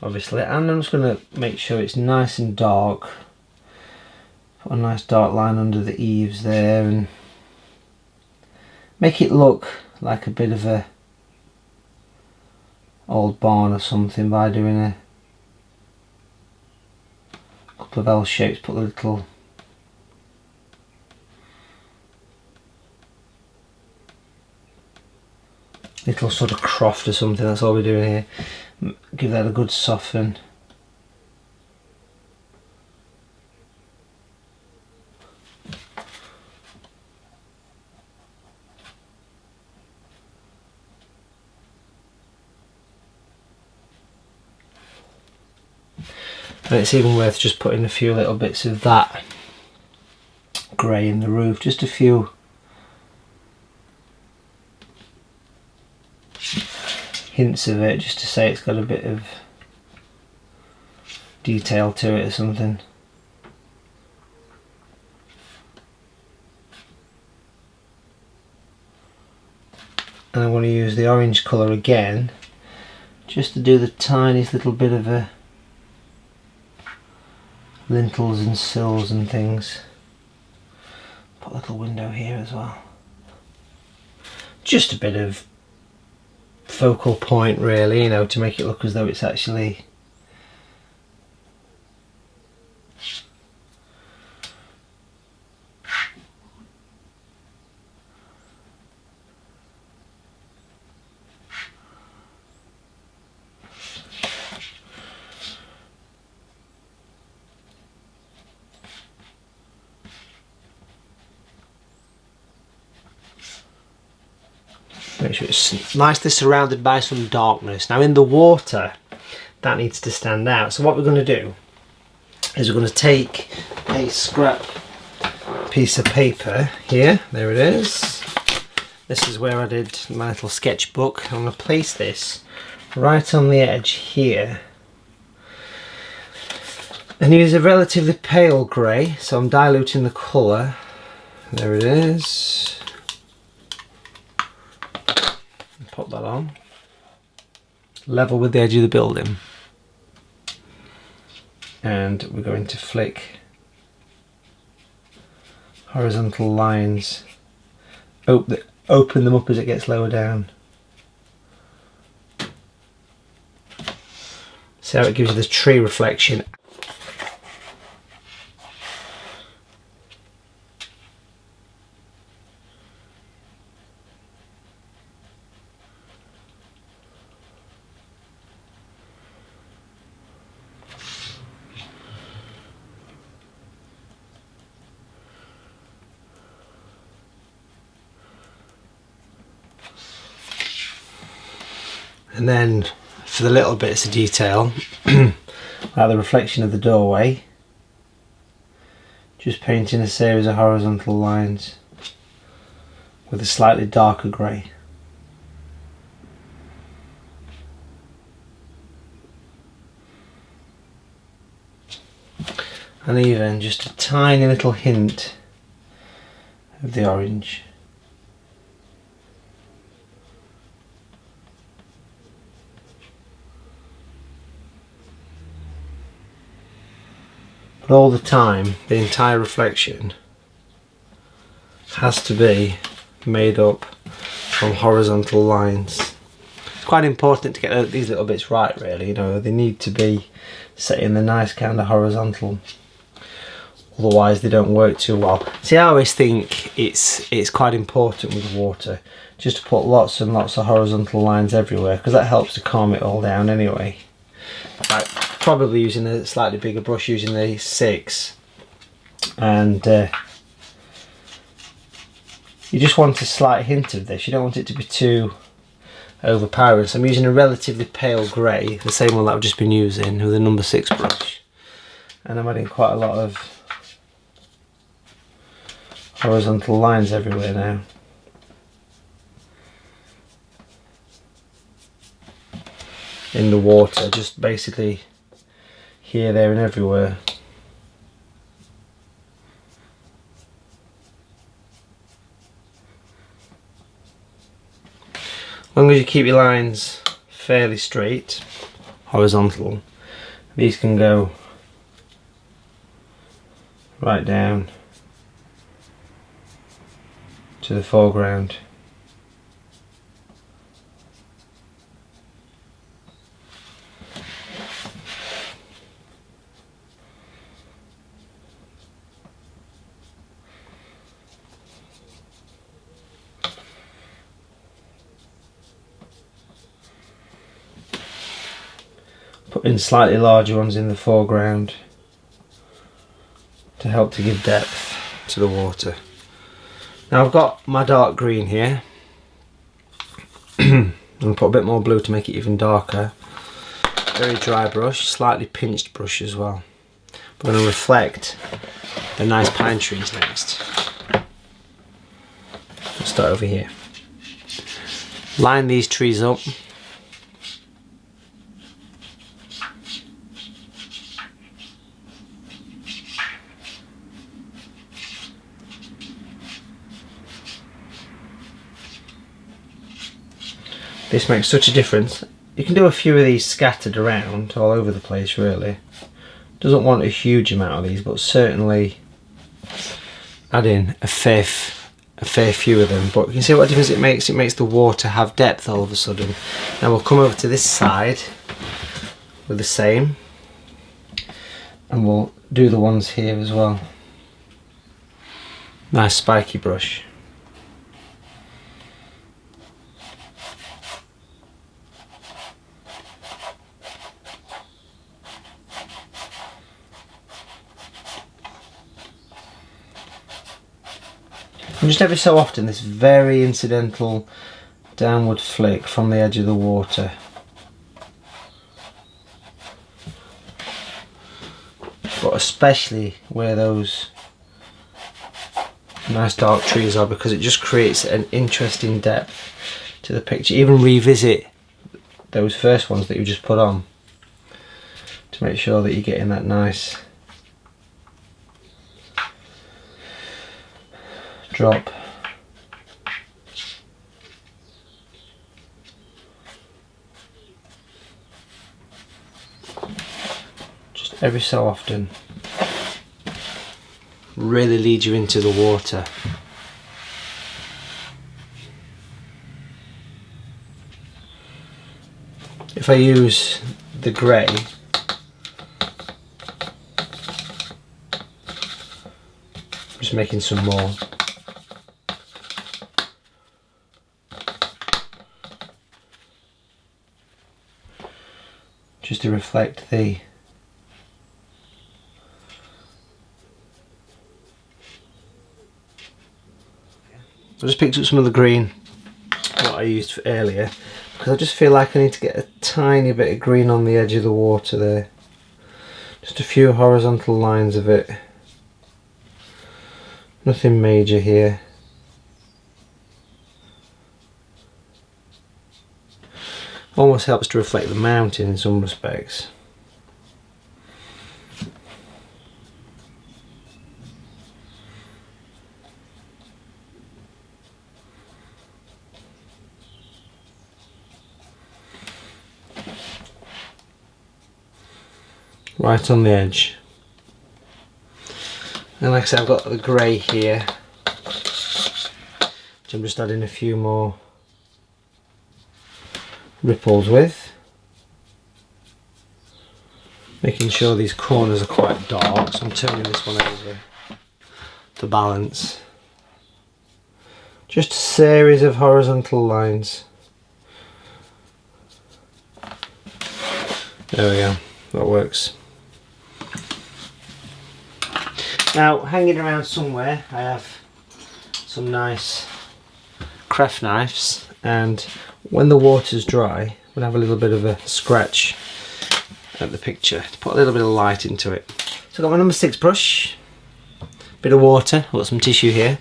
obviously, and I'm just going to make sure it's nice and dark. Put a nice dark line under the eaves there and make it look like a bit of a old barn or something by doing a couple of L shapes. Put a little sort of croft or something. That's all we're doing here. Give that a good soften. And it's even worth just putting a few little bits of that grey in the roof, just a few hints of it, just to say it's got a bit of detail to it or something. And I want to use the orange colour again, just to do the tiniest little bit of a lintels and sills and things. Put a little window here as well. Just a bit of focal point really, you know, to make it look as though it's actually make sure it's nicely surrounded by some darkness. Now in the water, that needs to stand out. So what we're going to do is we're going to take a scrap piece of paper here. There it is. This is where I did my little sketchbook. I'm going to place this right on the edge here. And use a relatively pale grey, so I'm diluting the colour. There it is. Pop that on, level with the edge of the building, and we're going to flick horizontal lines, open them up as it gets lower down. See how it gives you this tree reflection. And then for the little bits of detail, like the reflection of the doorway, just painting a series of horizontal lines with a slightly darker grey. And even just a tiny little hint of the orange. But all the time, the entire reflection has to be made up from horizontal lines. It's quite important to get these little bits right really, you know, they need to be set in the nice kind of horizontal otherwise they don't work too well. See, I always think it's quite important with water just to put lots and lots of horizontal lines everywhere, because that helps to calm it all down anyway. Like, probably using a slightly bigger brush, using the 6, and you just want a slight hint of this. You don't want it to be too overpowering. So I'm using a relatively pale grey, the same one that I've just been using with a number 6 brush, and I'm adding quite a lot of horizontal lines everywhere now. In the water, just basically here, there and everywhere. As long as you keep your lines fairly straight, horizontal, these can go right down to the foreground. Put in slightly larger ones in the foreground to help to give depth to the water. Now I've got my dark green here. I'm going to put a bit more blue to make it even darker. Very dry brush, slightly pinched brush as well. We're going to reflect the nice pine trees next. Let's start over here. Line these trees up. This makes such a difference. You can do a few of these scattered around all over the place really. Doesn't want a huge amount of these, but certainly add in a fair few of them. But you can see what difference it makes. It makes the water have depth all of a sudden. Now we'll come over to this side with the same, and we'll do the ones here as well. Nice spiky brush. And just every so often, this very incidental downward flick from the edge of the water. But especially where those nice dark trees are, because it just creates an interesting depth to the picture. Even revisit those first ones that you just put on to make sure that you're getting that nice drop. Just every so often really lead you into the water. If I use the grey, I'm just making some more. Just to reflect the I just picked up some of the green that I used earlier, because I just feel like I need to get a tiny bit of green on the edge of the water there. Just a few horizontal lines of it. Nothing major here. Almost helps to reflect the mountain in some respects. Right on the edge. And like I said, I've got the grey here, which I'm just adding a few more ripples with. Making sure these corners are quite dark, so I'm turning this one over to balance. Just a series of horizontal lines. There we go, that works. Now, hanging around somewhere, I have some nice craft knives, and when the water's dry, we'll have a little bit of a scratch at the picture to put a little bit of light into it. So I've got my number 6 brush, bit of water, I've got some tissue here,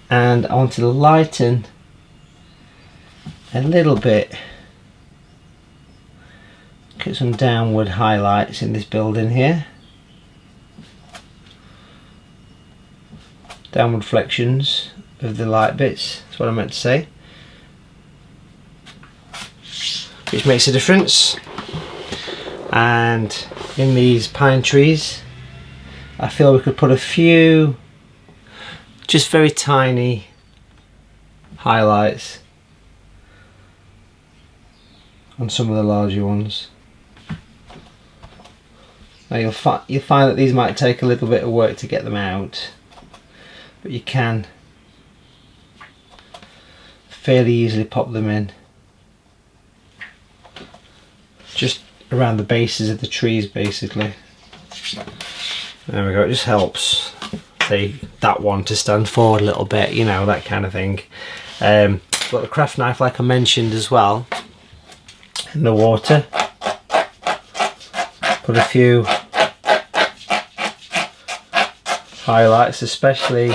and I wanted to lighten a little bit, get some downward highlights in this building here, downward flections of the light bits, that's what I meant to say, which makes a difference. And in these pine trees, I feel we could put a few just very tiny highlights on some of the larger ones. Now you'll find that these might take a little bit of work to get them out, but you can fairly easily pop them in just around the bases of the trees, basically. There we go, it just helps, say, that one to stand forward a little bit, you know, that kind of thing. Got the craft knife, like I mentioned, as well, in the water. Put a few highlights, especially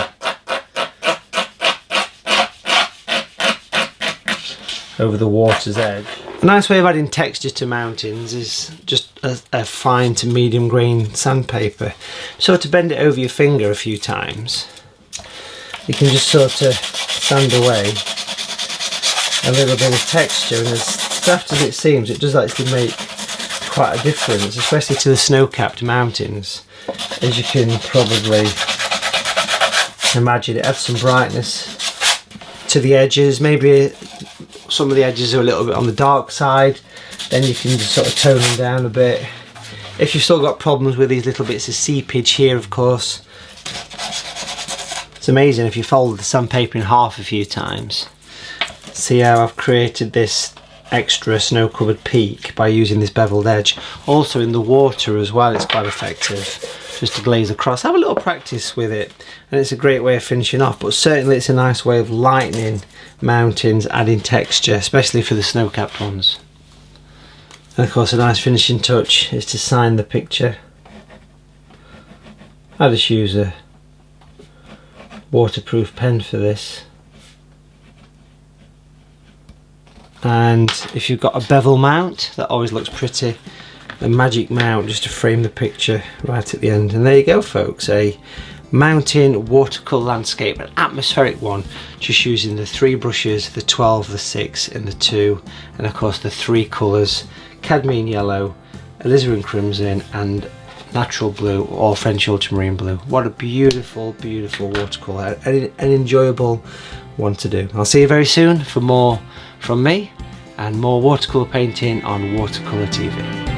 over the water's edge. A nice way of adding texture to mountains is just a fine to medium grain sandpaper. So to bend it over your finger a few times, you can just sort of sand away a little bit of texture, and as daft as it seems, it does actually make quite a difference, especially to the snow-capped mountains. As you can probably imagine, it adds some brightness to the edges. Maybe some of the edges are a little bit on the dark side, then you can just sort of tone them down a bit. If you've still got problems with these little bits of seepage here, of course, it's amazing if you fold the sandpaper in half a few times. See how I've created this extra snow-covered peak by using this beveled edge. Also in the water as well, it's quite effective just to glaze across. Have a little practice with it, and it's a great way of finishing off, but certainly it's a nice way of lightening mountains, adding texture, especially for the snow-capped ones. And of course, a nice finishing touch is to sign the picture. I just use a waterproof pen for this. And if you've got a bevel mount, that always looks pretty. The magic mount just to frame the picture right at the end. And there you go, folks, a mountain watercolour landscape, an atmospheric one, just using the 3 brushes, the 12, the 6 and the 2, and of course the 3 colours, cadmium yellow, alizarin crimson and natural blue or French ultramarine blue. What a beautiful, beautiful watercolour, an enjoyable one to do. I'll see you very soon for more from me and more watercolour painting on Watercolour TV.